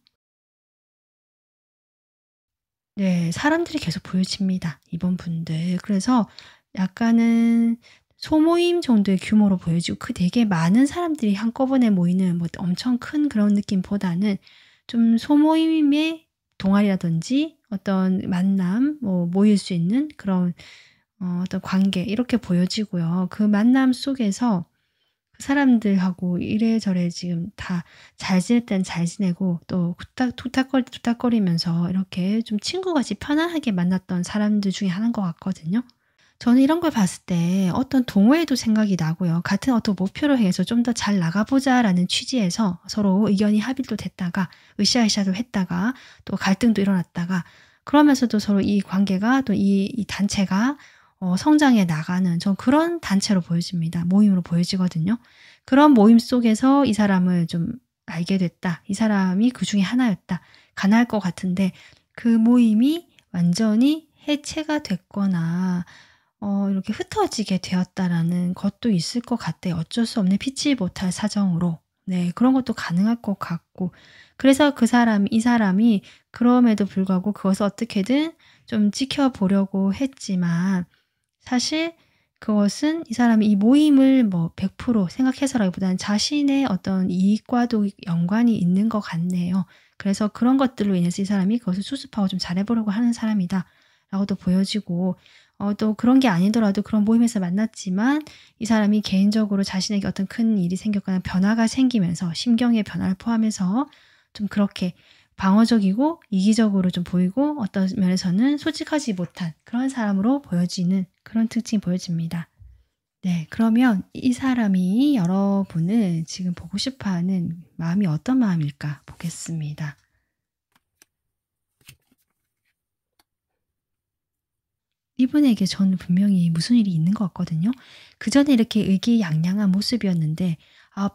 네. 사람들이 계속 보여집니다, 이번 분들. 그래서 약간은 소모임 정도의 규모로 보여지고 되게 많은 사람들이 한꺼번에 모이는 뭐 엄청 큰 그런 느낌보다는 좀 소모임의 동아리라든지 어떤 만남 뭐 모일 수 있는 그런 어떤 관계 이렇게 보여지고요. 그 만남 속에서 그 사람들하고 이래저래 지금 다 잘 지낼 땐 잘 지내고 또 툭탁거리면서 이렇게 좀 친구같이 편안하게 만났던 사람들 중에 하나인 것 같거든요. 저는 이런 걸 봤을 때 어떤 동호회도 생각이 나고요. 같은 어떤 목표를 향해서 '좀 더 잘 나가 보자.'라는 취지에서 서로 의견이 합의도 됐다가 으쌰으쌰도 했다가 또 갈등도 일어났다가 그러면서도 서로 이 관계가 또 이 단체가 성장해 나가는 전 그런 단체로 보여집니다. 모임으로 보여지거든요. 그런 모임 속에서 이 사람을 좀 알게 됐다. 이 사람이 그중에 하나였다. 가능할 것 같은데 그 모임이 완전히 해체가 됐거나 이렇게 흩어지게 되었다라는 것도 있을 것 같아요. 어쩔 수 없는 피치 못할 사정으로. 네, 그런 것도 가능할 것 같고. 그래서 이 사람이 그럼에도 불구하고 그것을 어떻게든 좀 지켜보려고 했지만 사실 그것은 이 사람이 이 모임을 뭐 100% 생각해서라기보다는 자신의 어떤 이익과도 연관이 있는 것 같네요. 그래서 그런 것들로 인해서 이 사람이 그것을 수습하고 좀 잘해보려고 하는 사람이다라고도 보여지고 또 그런 게 아니더라도 그런 모임에서 만났지만 이 사람이 개인적으로 자신에게 어떤 큰 일이 생겼거나 변화가 생기면서 심경의 변화를 포함해서 좀 그렇게 방어적이고 이기적으로 좀 보이고 어떤 면에서는 솔직하지 못한 그런 사람으로 보여지는 그런 특징이 보여집니다. 네, 그러면 이 사람이 여러분을 지금 보고 싶어 하는 마음이 어떤 마음일까 보겠습니다. 이분에게 저는 분명히 무슨 일이 있는 것 같거든요. 그전에 이렇게 의기양양한 모습이었는데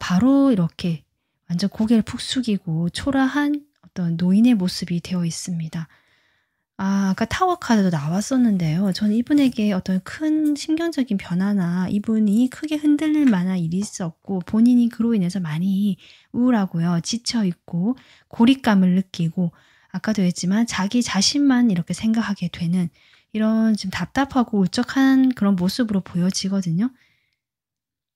바로 이렇게 완전 고개를 푹 숙이고 초라한 어떤 노인의 모습이 되어 있습니다. 아까 타워 카드도 나왔었는데요. 저는 이분에게 어떤 큰 심경적인 변화나 이분이 크게 흔들릴 만한 일이 있었고 본인이 그로 인해서 많이 우울하고요. 지쳐 있고 고립감을 느끼고 아까도 했지만 자기 자신만 이렇게 생각하게 되는 이런 좀 답답하고 울적한 그런 모습으로 보여지거든요.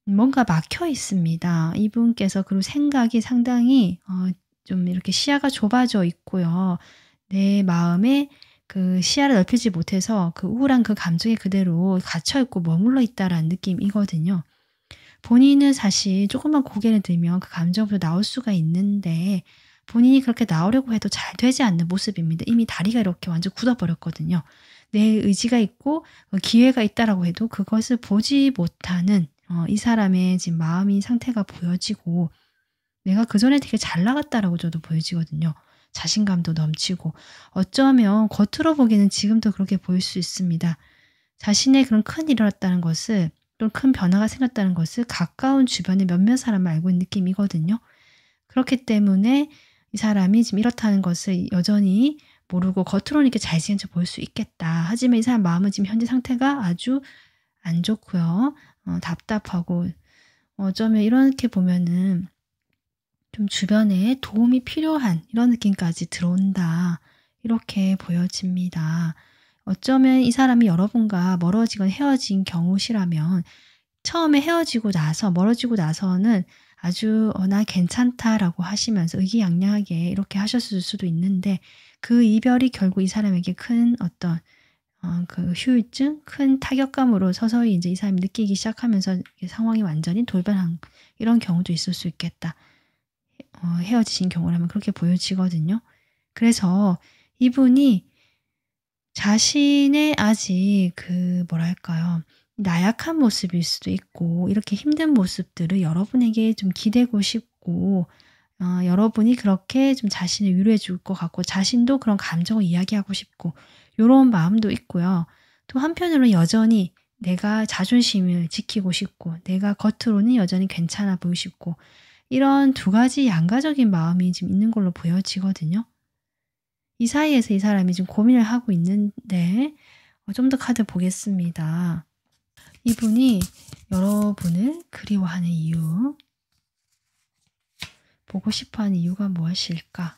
뭔가 막혀 있습니다. 이분께서 그리고 생각이 상당히 좀 이렇게 시야가 좁아져 있고요. 내 마음에 그 시야를 넓히지 못해서 그 우울한 그 감정에 그대로 갇혀 있고 머물러 있다라는 느낌이거든요. 본인은 사실 조금만 고개를 들면 그 감정으로 나올 수가 있는데 본인이 그렇게 나오려고 해도 잘 되지 않는 모습입니다. 이미 다리가 이렇게 완전 굳어버렸거든요. 내 의지가 있고 기회가 있다라고 해도 그것을 보지 못하는 이 사람의 지금 마음이 상태가 보여지고 내가 그전에 되게 잘 나갔다라고 저도 보여지거든요. 자신감도 넘치고 어쩌면 겉으로 보기에는 지금도 그렇게 보일 수 있습니다. 자신의 그런 큰 일이 일어났다는 것을 또 큰 변화가 생겼다는 것을 가까운 주변의 몇몇 사람은 알고 있는 느낌이거든요. 그렇기 때문에 이 사람이 지금 이렇다는 것을 여전히 모르고 겉으로는 이렇게 잘생긴 척 보일 수 있겠다. 하지만 이 사람 마음은 지금 현재 상태가 아주 안 좋고요. 답답하고 어쩌면 이렇게 보면은 좀 주변에 도움이 필요한 이런 느낌까지 들어온다. 이렇게 보여집니다. 어쩌면 이 사람이 여러분과 멀어지거나 헤어진 경우시라면 처음에 헤어지고 나서 멀어지고 나서는 아주 "나 괜찮다."라고 하시면서 의기양양하게 이렇게 하셨을 수도 있는데 그 이별이 결국 이 사람에게 큰 어떤 그 후유증, 큰 타격감으로 서서히 이제 이 사람이 느끼기 시작하면서 이 상황이 완전히 돌변한 이런 경우도 있을 수 있겠다. 헤어지신 경우라면 그렇게 보여지거든요. 그래서 이분이 자신의 아직 그 뭐랄까요. 나약한 모습일 수도 있고 이렇게 힘든 모습들을 여러분에게 좀 기대고 싶고 여러분이 그렇게 좀 자신을 위로해 줄 것 같고 자신도 그런 감정을 이야기하고 싶고 요런 마음도 있고요. 또 한편으로는 여전히 내가 자존심을 지키고 싶고 내가 겉으로는 여전히 괜찮아 보이고 싶고 이런 두 가지 양가적인 마음이 지금 있는 걸로 보여지거든요. 이 사이에서 이 사람이 지금 고민을 하고 있는데 좀 더 카드 보겠습니다. 이분이 여러분을 그리워하는 이유, 보고 싶어하는 이유가 무엇일까?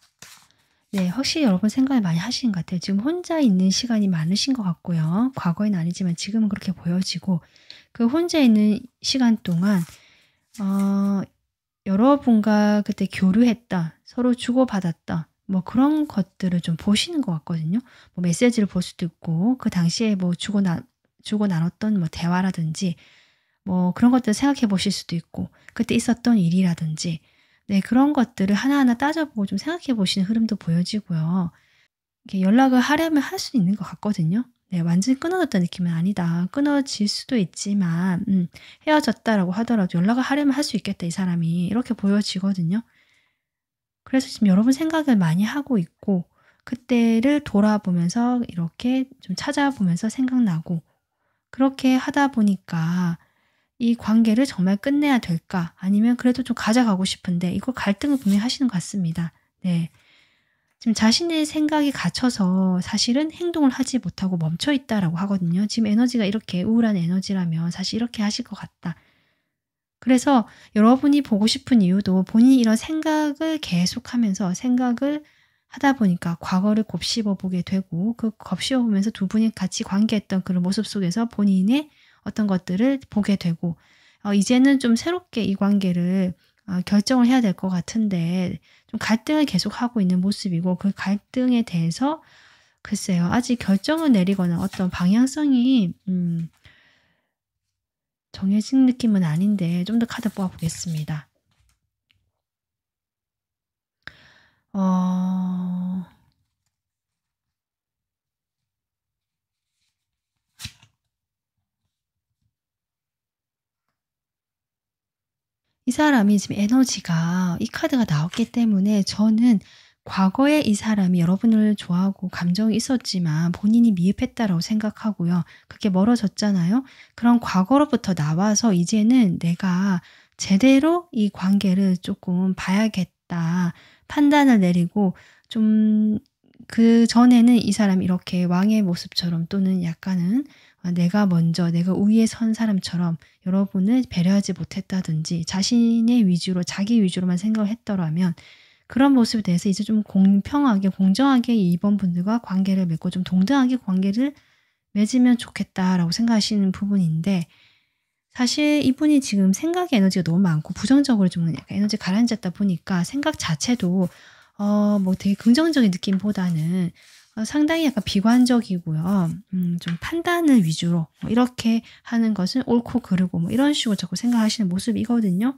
네, 확실히 여러분 생각을 많이 하시는 것 같아요. 지금 혼자 있는 시간이 많으신 것 같고요. 과거에는 아니지만 지금은 그렇게 보여지고 그 혼자 있는 시간 동안 여러분과 그때 교류했던 서로 주고받았던 뭐 그런 것들을 좀 보시는 것 같거든요. 뭐 메시지를 볼 수도 있고 그 당시에 뭐 주고 나눴던 뭐 대화라든지 뭐 그런 것들을 생각해 보실 수도 있고 그때 있었던 일이라든지 네, 그런 것들을 하나하나 따져보고 좀 생각해 보시는 흐름도 보여지고요. 이렇게 연락을 하려면 할 수 있는 것 같거든요. 네, 완전히 끊어졌다는 느낌은 아니다. 끊어질 수도 있지만 헤어졌다라고 하더라도 연락을 하려면 할 수 있겠다 이 사람이. 이렇게 보여지거든요. 그래서 지금 여러분 생각을 많이 하고 있고 그때를 돌아보면서 이렇게 좀 찾아보면서 생각나고 그렇게 하다 보니까 이 관계를 정말 끝내야 될까? 아니면 그래도 좀 가져가고 싶은데 이거 갈등을 분명히 하시는 것 같습니다. 네. 지금 자신의 생각이 갇혀서 사실은 행동을 하지 못하고 멈춰 있다라고 하거든요. 지금 에너지가 이렇게 우울한 에너지라면 사실 이렇게 하실 것 같다. 그래서 여러분이 보고 싶은 이유도 본인이 이런 생각을 계속하면서 생각을 하다 보니까 과거를 곱씹어 보게 되고 그 곱씹어 보면서 두 분이 같이 관계했던 그런 모습 속에서 본인의 어떤 것들을 보게 되고 이제는 좀 새롭게 이 관계를 결정을 해야 될 것 같은데 좀 갈등을 계속하고 있는 모습이고 그 갈등에 대해서 글쎄요. 아직 결정을 내리거나 어떤 방향성이 정해진 느낌은 아닌데 좀 더 카드 뽑아 보겠습니다. 어 이 사람이 지금 에너지가 이 카드가 나왔기 때문에 저는 과거에 이 사람이 여러분을 좋아하고 감정이 있었지만 본인이 미흡했다라고 생각하고요. 그게 멀어졌잖아요. 그런 과거로부터 나와서 이제는 '내가 제대로 이 관계를 조금 봐야겠다.' 판단을 내리고 좀 그전에는 이 사람이 이렇게 왕의 모습처럼 또는 약간은 내가 먼저 내가 우위에 선 사람처럼 여러분을 배려하지 못했다든지 자신의 위주로 자기 위주로만 생각을 했더라면 그런 모습에 대해서 이제 좀 공평하게 공정하게 이번 분들과 관계를 맺고 좀 동등하게 관계를 맺으면 좋겠다라고 생각하시는 부분인데 사실 이분이 지금 생각의 에너지가 너무 많고 부정적으로 좀 약간 에너지 가라앉았다 보니까 생각 자체도 뭐 되게 긍정적인 느낌보다는 상당히 약간 비관적이고요. 좀 판단을 위주로 이렇게 하는 것은 옳고 그르고 뭐 이런 식으로 자꾸 생각하시는 모습이거든요.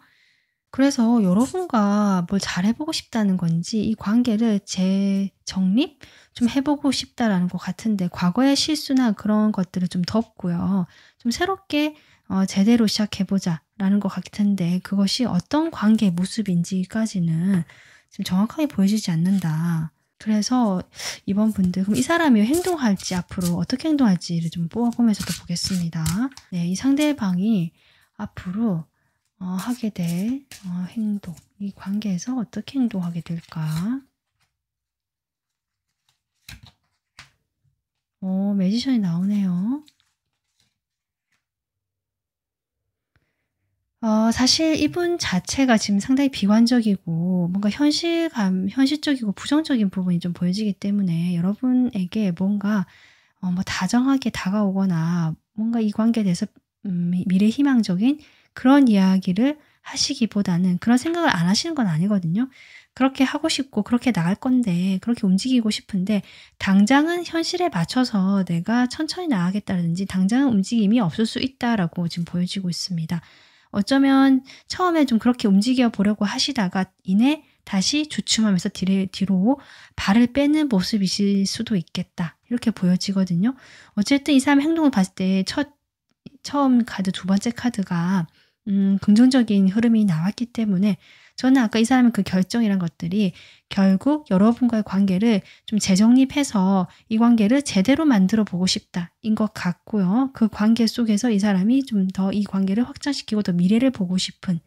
그래서 여러분과 뭘 잘해 보고 싶다는 건지 이 관계를 재정립 좀 해 보고 싶다라는 것 같은데 과거의 실수나 그런 것들을 좀 덮고요. 좀 새롭게 '제대로 시작해 보자.'라는 것 같은데 그것이 어떤 관계의 모습인지까지는 지금 정확하게 보여지지 않는다. 그래서 이번 분들 그럼 이 사람이 행동할지 앞으로 어떻게 행동할지를 좀 뽑아 보면서 또 보겠습니다. 네. 이 상대방이 앞으로 하게 될 행동, 이 관계에서 어떻게 행동하게 될까? 매지션이 나오네요. 사실 이분 자체가 지금 상당히 비관적이고 뭔가 현실적이고 부정적인 부분이 좀 보여지기 때문에 여러분에게 뭔가 뭐 다정하게 다가오거나 뭔가 이 관계에 대해서 미래희망적인 그런 이야기를 하시기보다는 그런 생각을 안 하시는 건 아니거든요. 그렇게 하고 싶고 그렇게 나갈 건데 그렇게 움직이고 싶은데 당장은 현실에 맞춰서 내가 천천히 나가겠다든지 당장은 움직임이 없을 수 있다라고 지금 보여지고 있습니다. 어쩌면 처음에 좀 그렇게 움직여 보려고 하시다가 이내 다시 주춤하면서 뒤로 발을 빼는 모습이실 수도 있겠다. 이렇게 보여지거든요. 어쨌든 이 사람의 행동을 봤을 때 처음 카드 두 번째 카드가 긍정적인 흐름이 나왔기 때문에 저는 아까 이 사람의 그 결정이란 것들이 결국 여러분과의 관계를 좀 재정립해서 이 관계를 제대로 만들어 보고 싶다인 것 같고요. 그 관계 속에서 이 사람이 좀 더 이 관계를 확장시키고 더 미래를 보고 싶은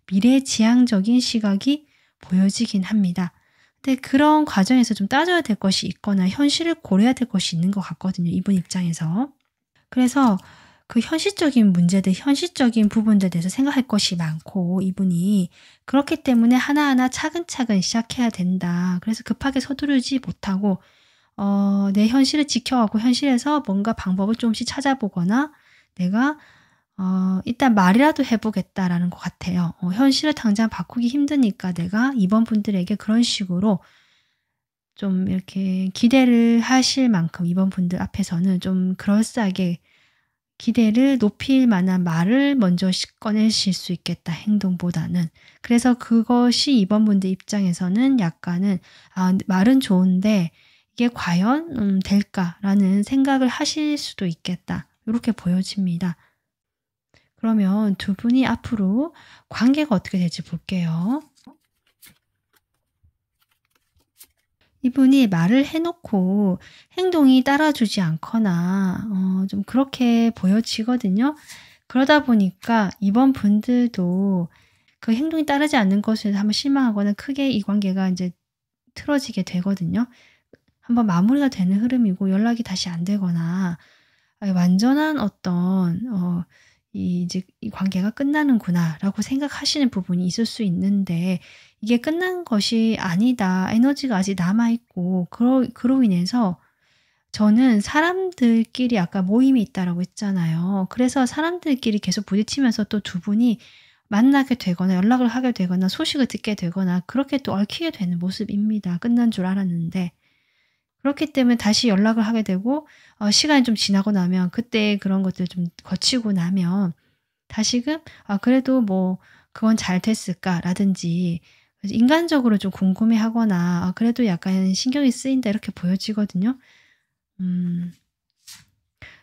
미래지향적인 시각이 보여지긴 합니다. 근데 그런 과정에서 좀 따져야 될 것이 있거나 현실을 고려해야 될 것이 있는 것 같거든요, 이분 입장에서. 그래서 그 현실적인 문제들, 현실적인 부분들에 대해서 생각할 것이 많고 이분이 그렇기 때문에 하나하나 차근차근 시작해야 된다. 그래서 급하게 서두르지 못하고 내 현실을 지켜가고 현실에서 뭔가 방법을 조금씩 찾아보거나 내가 일단 말이라도 해 보겠다라는 것 같아요. 현실을 당장 바꾸기 힘드니까 내가 이번 분들에게 그런 식으로 좀 이렇게 기대를 하실 만큼 이번 분들 앞에서는 좀 그럴싸하게 기대를 높일 만한 말을 먼저 꺼내실 수 있겠다, 행동보다는. 그래서 그것이 이번 분들 입장에서는 약간은 '아 말은 좋은데 이게 과연 될까?'라는 생각을 하실 수도 있겠다. 이렇게 보여집니다. 그러면 두 분이 앞으로 관계가 어떻게 될지 볼게요. 이분이 말을 해 놓고 행동이 따라주지 않거나 좀 그렇게 보여지거든요. 그러다 보니까 이번 분들도 그 행동이 따르지 않는 것에 한번 실망하거나 크게 이 관계가 이제 틀어지게 되거든요. 한번 마무리가 되는 흐름이고 연락이 다시 안 되거나 완전한 어떤 이제 '이 관계가 끝나는구나.'라고 생각하시는 부분이 있을 수 있는데 이게 끝난 것이 아니다. 에너지가 아직 남아 있고 그로 인해서 저는 사람들끼리 아까 모임이 있다라고 했잖아요. 그래서 사람들끼리 계속 부딪히면서 또 두 분이 만나게 되거나 연락을 하게 되거나 소식을 듣게 되거나 그렇게 또 얽히게 되는 모습입니다. 끝난 줄 알았는데. 그렇기 때문에 다시 연락을 하게 되고 시간이 좀 지나고 나면 그때 그런 것들을 좀 거치고 나면 다시금 '아 그래도 뭐 그건 잘 됐을까?'라든지 인간적으로 좀 궁금해하거나 '아 그래도 약간 신경이 쓰인다.' 이렇게 보여지거든요. 음.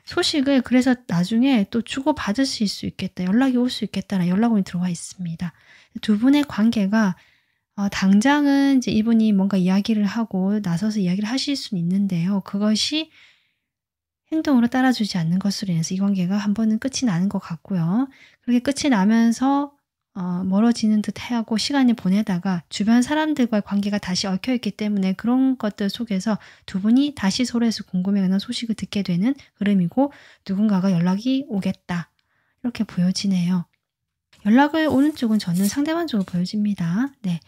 소식을 그래서 나중에 또 주고받으실 수 있겠다. 연락이 올 수 있겠다라는 연락원이 들어와 있습니다. 두 분의 관계가 당장은 이제 이분이 뭔가 이야기를 하고 나서서 이야기를 하실 수는 있는데요. 그것이 행동으로 따라주지 않는 것으로 인해서 이 관계가 한 번은 끝이 나는 것 같고요. 그렇게 끝이 나면서 멀어지는 듯하고 시간을 보내다가 주변 사람들과의 관계가 다시 얽혀 있기 때문에 그런 것들 속에서 두 분이 다시 서로에서 궁금해하는 소식을 듣게 되는 흐름이고 '누군가가 연락이 오겠다.' 이렇게 보여지네요. 연락을 오는 쪽은 저는 상대방 쪽으로 보여집니다. 네.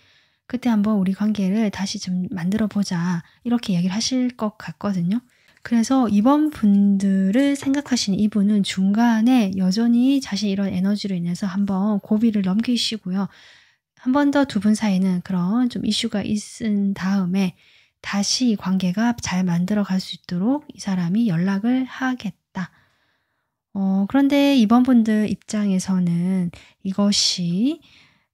"그때 한번 우리 관계를 다시 좀 만들어 보자." 이렇게 이야기를 하실 것 같거든요. 그래서 이번 분들을 생각하시는 이분은 중간에 여전히 자신의 이런 에너지로 인해서 한번 고비를 넘기시고요. 한 번 더 두 분 사이는 그런 좀 이슈가 있은 다음에 다시 이 관계가 잘 만들어 갈 수 있도록 이 사람이 연락을 하겠다. 그런데 이번 분들 입장에서는 이것이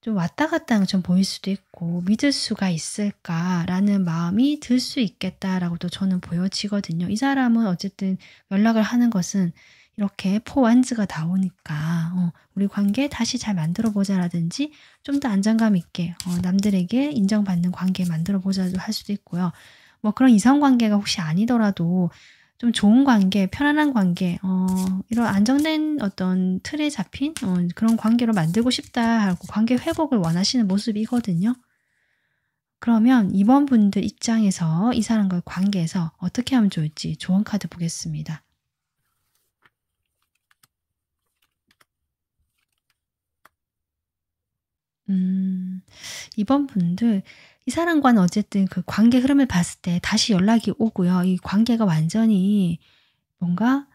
좀 왔다 갔다 좀 보일 수도 있고 '믿을 수가 있을까?'라는 마음이 들 수 있겠다라고도 저는 보여지거든요. 이 사람은 어쨌든 연락을 하는 것은 이렇게 포완즈가 나오니까 '우리 관계 다시 잘 만들어 보자.'라든지 좀 더 안정감 있게 남들에게 인정받는 관계 만들어 보자도 할 수도 있고요. 뭐 그런 이성 관계가 혹시 아니더라도 좀 좋은 관계, 편안한 관계 이런 안정된 어떤 틀에 잡힌 그런 관계로 만들고 싶다 하고 관계 회복을 원하시는 모습이거든요. 그러면 이번 분들 입장에서 이 사람과의 관계에서 어떻게 하면 좋을지 조언 카드 보겠습니다. 음. 이번 분들 이 사람과는 어쨌든 그 관계 흐름을 봤을 때 다시 연락이 오고요. 이 관계가 완전히 뭔가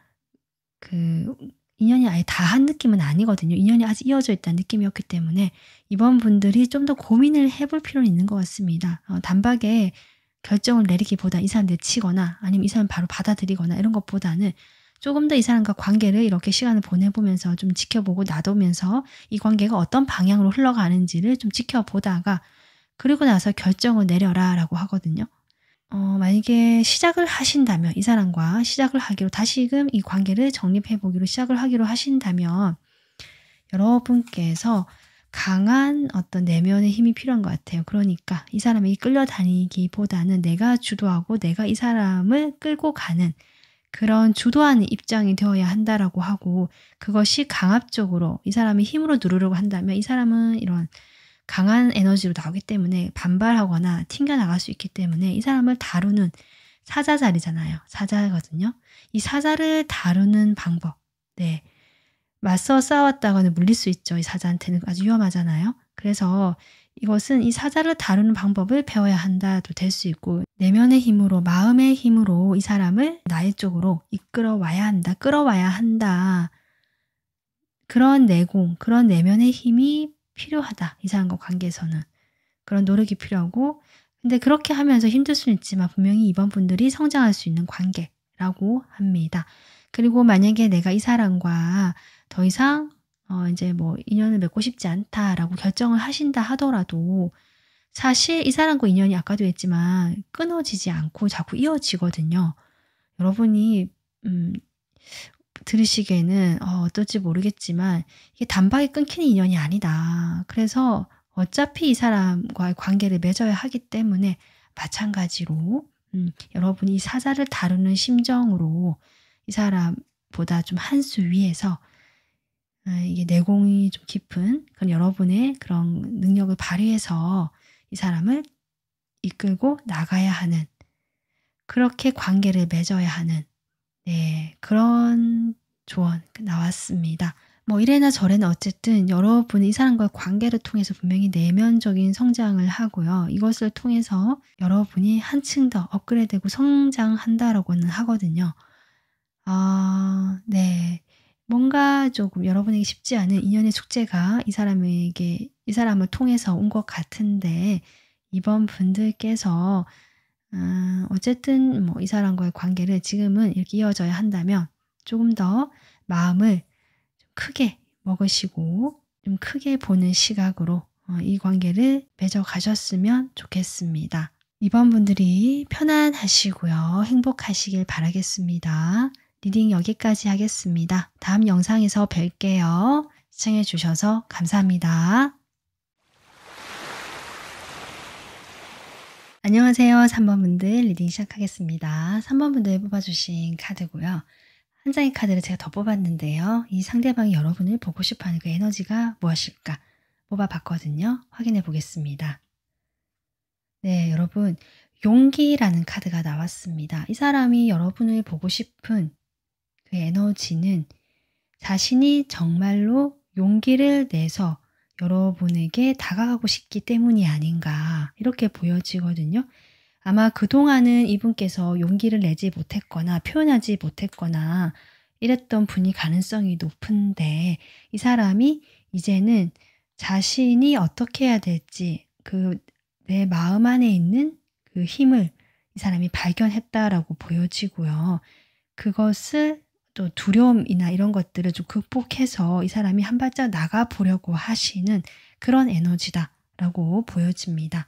그 인연이 아예 다한 느낌은 아니거든요. 인연이 아직 이어져 있다는 느낌이었기 때문에 이번 분들이 좀 더 고민을 해볼 필요는 있는 것 같습니다. 단박에 결정을 내리기보다 이 사람 내치거나 아니면 이 사람 바로 받아들이거나 이런 것보다는 조금 더 이 사람과 관계를 이렇게 시간을 보내 보면서 좀 지켜보고 놔두면서 이 관계가 어떤 방향으로 흘러가는지를 좀 지켜보다가 그리고 나서 "결정을 내려라."라고 하거든요. 만약에 시작을 하신다면 이 사람과 시작을 하기로 다시금 이 관계를 정립해 보기로 시작을 하기로 하신다면 여러분께서 강한 어떤 내면의 힘이 필요한 것 같아요. 그러니까 이 사람에게 끌려다니기보다는 내가 주도하고 내가 이 사람을 끌고 가는 그런 주도하는 입장이 되어야 한다라고 하고 그것이 강압적으로 이 사람의 힘으로 누르려고 한다면 이 사람은 이런 강한 에너지로 나오기 때문에 반발하거나 튕겨나갈 수 있기 때문에 이 사람을 다루는 사자 자리잖아요. 사자거든요. 이 사자를 다루는 방법. 네. 맞서 싸웠다가는 물릴 수 있죠. 이 사자한테는 아주 위험하잖아요. 그래서 이것은 이 사자를 다루는 방법을 배워야 한다도 될 수 있고 내면의 힘으로 마음의 힘으로 이 사람을 나의 쪽으로 이끌어 와야 한다. 끌어와야 한다. 그런 내공, 그런 내면의 힘이 필요하다. 이 사람과 관계에서는. 그런 노력이 필요하고 근데 그렇게 하면서 힘들 수는 있지만 분명히 이번 분들이 성장할 수 있는 관계라고 합니다. 그리고 만약에 내가 이 사람과 더 이상 인제 뭐 '인연을 맺고 싶지 않다.'라고 결정을 하신다 하더라도 사실 이 사람과 인연이 아까도 했지만 끊어지지 않고 자꾸 이어지거든요. 여러분이 음 들으시기에는 어떨지 모르겠지만 이게 단박에 끊기는 인연이 아니다. 그래서 어차피 이 사람과의 관계를 맺어야 하기 때문에 마찬가지로 여러분이 사자를 다루는 심정으로 이 사람보다 좀 한 수 위에서 이게 내공이 좀 깊은 그런 여러분의 그런 능력을 발휘해서 이 사람을 이끌고 나가야 하는, 그렇게 관계를 맺어야 하는, 네, 그런 조언 나왔습니다. 뭐 이래나 저래나 어쨌든 여러분이 이 사람과의 관계를 통해서 분명히 내면적인 성장을 하고요. 이것을 통해서 여러분이 한층 더 업그레이드되고 성장한다라고는 하거든요. 네. 뭔가 조금 여러분에게 쉽지 않은 인연의 숙제가 이 사람을 통해서 온 것 같은데, 이번 분들께서 어쨌든 뭐 이 사람과의 관계를 지금은 이렇게 이어져야 한다면 조금 더 마음을 좀 크게 먹으시고 좀 크게 보는 시각으로 이 관계를 맺어 가셨으면 좋겠습니다. 이번 분들이 편안하시고요. 행복하시길 바라겠습니다. 리딩 여기까지 하겠습니다. 다음 영상에서 뵐게요. 시청해 주셔서 감사합니다. 안녕하세요. 3번 분들 리딩 시작하겠습니다. 3번 분들 뽑아주신 카드고요. 한 장의 카드를 제가 더 뽑았는데요. 이 상대방이 여러분을 보고 싶어하는 그 에너지가 무엇일까 뽑아봤거든요. 확인해 보겠습니다. 네, 여러분, 용기라는 카드가 나왔습니다. 이 사람이 여러분을 보고 싶은 그 에너지는 자신이 정말로 용기를 내서 여러분에게 다가가고 싶기 때문이 아닌가, 이렇게 보여지거든요. 아마 그동안은 이분께서 용기를 내지 못했거나 표현하지 못했거나 이랬던 분이 가능성이 높은데, 이 사람이 이제는 자신이 어떻게 해야 될지 내 마음 안에 있는 그 힘을 이 사람이 발견했다라고 보여지고요. 그것을 또 두려움이나 이런 것들을 좀 극복해서 이 사람이 한 발짝 나가보려고 하시는 그런 에너지다라고 보여집니다.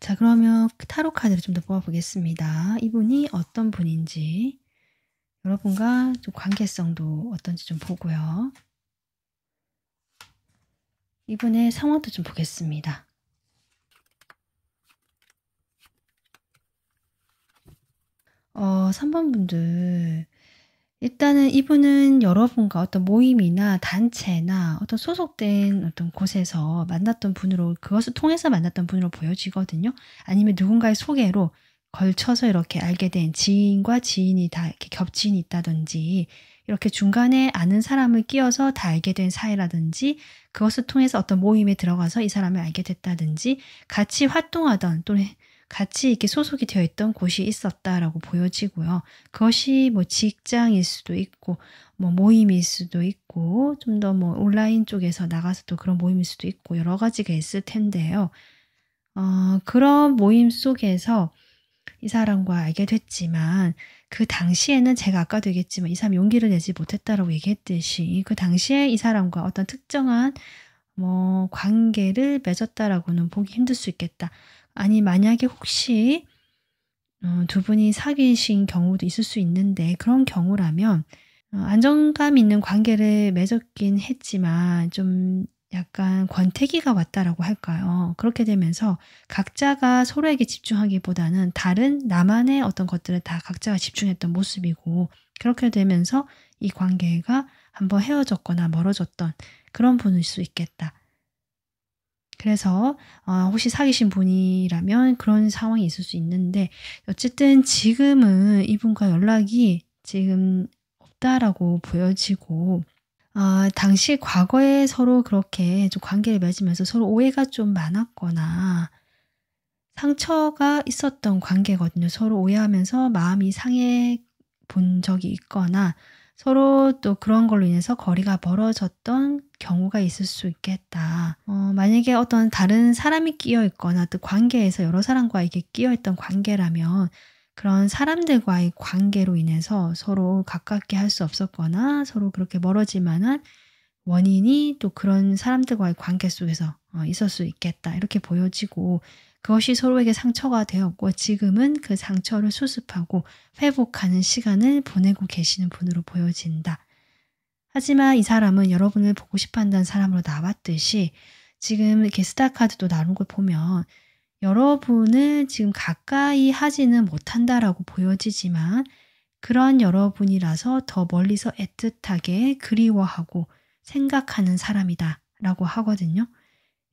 자, 그러면 타로 카드를 좀 더 뽑아보겠습니다. 이분이 어떤 분인지, 여러분과 좀 관계성도 어떤지 좀 보고요. 이분의 상황도 좀 보겠습니다. 3번 분들, 일단은 이분은 여러분과 어떤 모임이나 단체나 어떤 소속된 어떤 곳에서 만났던 분으로, 그것을 통해서 만났던 분으로 보여지거든요. 아니면 누군가의 소개로 걸쳐서 이렇게 알게 된 지인과 지인이 다 이렇게 겹친이 있다든지, 이렇게 중간에 아는 사람을 끼워서 다 알게 된 사이라든지, 그것을 통해서 어떤 모임에 들어가서 이 사람을 알게 됐다든지, 같이 활동하던 또는 같이 이렇게 소속이 되어 있던 곳이 있었다라고 보여지고요. 그것이 뭐 직장일 수도 있고, 뭐 모임일 수도 있고, 좀 더 뭐 온라인 쪽에서 나가서 또 그런 모임일 수도 있고, 여러 가지가 있을 텐데요. 그런 모임 속에서 이 사람과 알게 됐지만, 그 당시에는 제가 아까도 얘기했지만 이 사람이 용기를 내지 못했다라고 얘기했듯이, 그 당시에 이 사람과 어떤 특정한 뭐 관계를 맺었다라고는 보기 힘들 수 있겠다. 아니, 만약에 혹시 두 분이 사귀신 경우도 있을 수 있는데, 그런 경우라면 안정감 있는 관계를 맺었긴 했지만 좀 약간 권태기가 왔다라고 할까요? 그렇게 되면서 각자가 서로에게 집중하기보다는 다른 나만의 어떤 것들을 다 각자가 집중했던 모습이고, 그렇게 되면서 이 관계가 한번 헤어졌거나 멀어졌던 그런 분일 수 있겠다. 그래서 혹시 사귀신 분이라면 그런 상황이 있을 수 있는데, 어쨌든 지금은 이분과 연락이 지금 없다라고 보여지고, 당시 과거에 서로 그렇게 좀 관계를 맺으면서 서로 오해가 좀 많았거나 상처가 있었던 관계거든요. 서로 오해하면서 마음이 상해 본 적이 있거나 서로 또 그런 걸로 인해서 거리가 멀어졌던 경우가 있을 수 있겠다. 만약에 어떤 다른 사람이 끼어 있거나 또 관계에서 여러 사람과 이게 끼어 있던 관계라면, 그런 사람들과의 관계로 인해서 서로 가깝게 할 수 없었거나 서로 그렇게 멀어질 만한 원인이 또 그런 사람들과의 관계 속에서 있을 수 있겠다, 이렇게 보여지고, 그것이 서로에게 상처가 되었고 지금은 그 상처를 수습하고 회복하는 시간을 보내고 계시는 분으로 보여진다. 하지만 이 사람은 여러분을 보고 싶어 한다는 사람으로 나왔듯이, 지금 이렇게 스타 카드도 나눈 걸 보면 여러분을 지금 가까이 하지는 못한다라고 보여지지만, 그런 여러분이라서 더 멀리서 애틋하게 그리워하고 생각하는 사람이다 라고 하거든요.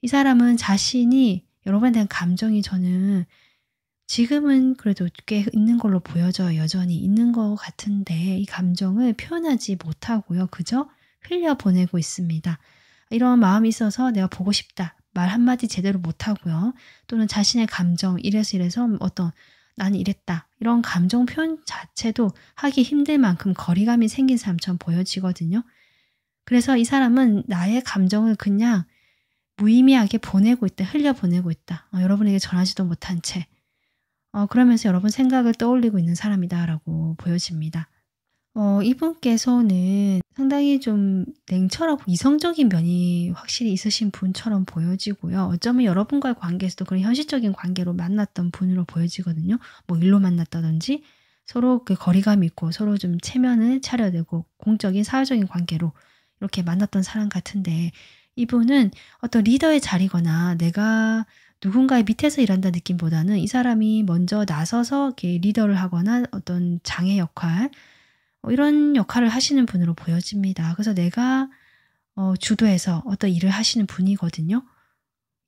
이 사람은 자신이 여러분에 대한 감정이 저는 지금은 그래도 꽤 있는 걸로 보여져요. 여전히 있는 것 같은데 이 감정을 표현하지 못하고요. 그저 흘려보내고 있습니다. 이런 마음이 있어서 내가 보고 싶다. 말 한마디 제대로 못하고요. 또는 자신의 감정 이래서 어떤 나는 이랬다. 이런 감정 표현 자체도 하기 힘들 만큼 거리감이 생긴 사람처럼 보여지거든요. 그래서 이 사람은 나의 감정을 그냥 무의미하게 보내고 있다. 흘려보내고 있다. 여러분에게 전하지도 못한 채. 그러면서 여러분 생각을 떠올리고 있는 사람이다라고 보여집니다. 이분께서는 상당히 좀 냉철하고 이성적인 면이 확실히 있으신 분처럼 보여지고요. 어쩌면 여러분과의 관계에서도 그런 현실적인 관계로 만났던 분으로 보여지거든요. 뭐 일로 만났다든지 서로 그 거리감이 있고 서로 좀 체면을 차려야 되고 공적인 사회적인 관계로 이렇게 만났던 사람 같은데 이분은 어떤 리더의 자리거나 내가 누군가의 밑에서 일한다는 느낌보다는 이 사람이 먼저 나서서 이렇게 리더를 하거나 어떤 장의 역할 이런 역할을 하시는 분으로 보여집니다. 그래서 내가 주도해서 어떤 일을 하시는 분이거든요.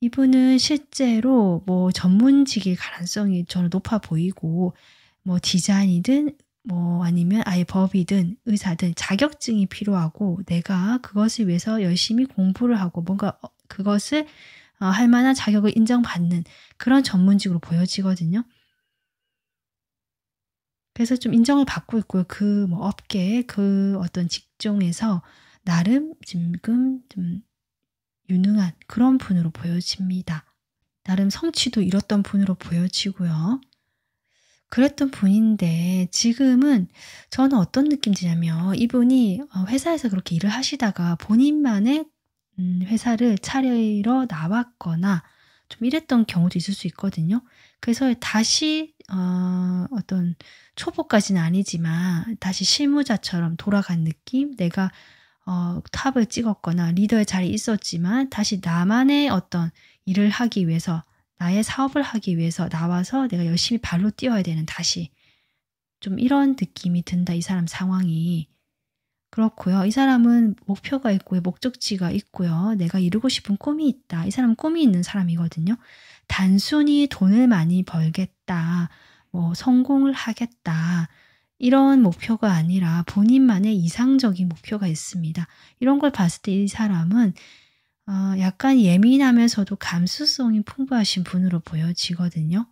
이분은 실제로 뭐 전문직일 가능성이 저는 높아 보이고 뭐 디자인이든 뭐 아니면 아예 법이든 의사든 자격증이 필요하고 내가 그것을 위해서 열심히 공부를 하고 뭔가 그것을 할 만한 자격을 인정받는 그런 전문직으로 보여지거든요. 그래서 좀 인정을 받고 있고요. 그 뭐 업계 그 어떤 직종에서 나름 지금 좀 유능한 그런 분으로 보여집니다. 나름 성취도 이뤘던 분으로 보여지고요. 그랬던 분인데 지금은 저는 어떤 느낌이 드냐면 이분이 회사에서 그렇게 일을 하시다가 본인만의 회사를 차리러 나왔거나 좀 이랬던 경우도 있을 수 있거든요. 그래서 다시 어떤 초보까지는 아니지만 다시 실무자처럼 돌아간 느낌? 내가 탑을 찍었거나 리더의 자리에 있었지만 다시 나만의 어떤 일을 하기 위해서 나의 사업을 하기 위해서 나와서 내가 열심히 발로 뛰어야 되는 다시 좀 이런 느낌이 든다. 이 사람 상황이. 그렇고요. 이 사람은 목표가 있고요. 목적지가 있고요. 내가 이루고 싶은 꿈이 있다. 이 사람은 꿈이 있는 사람이거든요. 단순히 돈을 많이 벌겠다. 뭐 성공을 하겠다. 이런 목표가 아니라 본인만의 이상적인 목표가 있습니다. 이런 걸 봤을 때 이 사람은 약간 예민하면서도 감수성이 풍부하신 분으로 보여지거든요.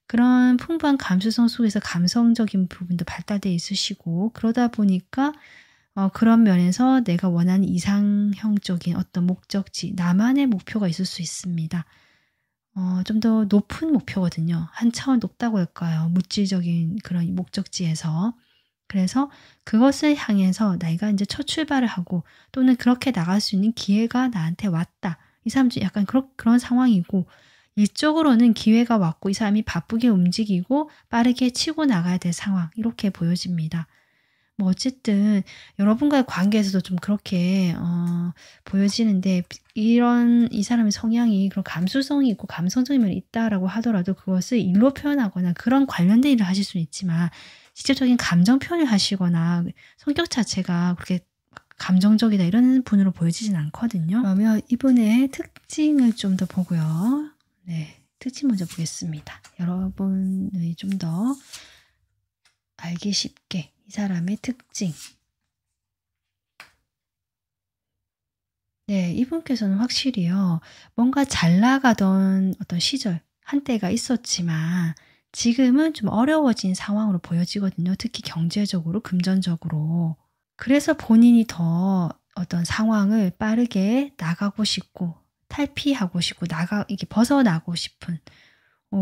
그런 풍부한 감수성 속에서 감성적인 부분도 발달되어 있으시고 그러다 보니까 그런 면에서 내가 원하는 이상형적인 어떤 목적지, 나만의 목표가 있을 수 있습니다. 좀 더 높은 목표거든요. 한 차원 높다고 할까요? 물질적인 그런 목적지에서. 그래서 그것을 향해서 내가 이제 첫 출발을 하고 또는 그렇게 나갈 수 있는 기회가 나한테 왔다. 이 사람 좀 약간 그런 상황이고 일적으로는 기회가 왔고 이 사람이 바쁘게 움직이고 빠르게 치고 나가야 될 상황 이렇게 보여집니다. 뭐 어쨌든 여러분과의 관계에서도 좀 그렇게 보여지는데 이 사람의 성향이 그런 감수성이 있고 감성적인 면이 있다라고 하더라도 그것을 일로 표현하거나 그런 관련된 일을 하실 수는 있지만 직접적인 감정 표현을 하시거나 성격 자체가 그렇게 감정적이다 이런 분으로 보여지진 않거든요. 그러면 이분의 특징을 좀 더 보고요. 네, 특징 먼저 보겠습니다. 여러분이 좀 더 알기 쉽게 이 사람의 특징. 네, 이분께서는 확실히요. 뭔가 잘 나가던 어떤 시절, 한때가 있었지만 지금은 좀 어려워진 상황으로 보여지거든요. 특히 경제적으로, 금전적으로. 그래서 본인이 더 어떤 상황을 빠르게 나가고 싶고 탈피하고 싶고 이게 벗어나고 싶은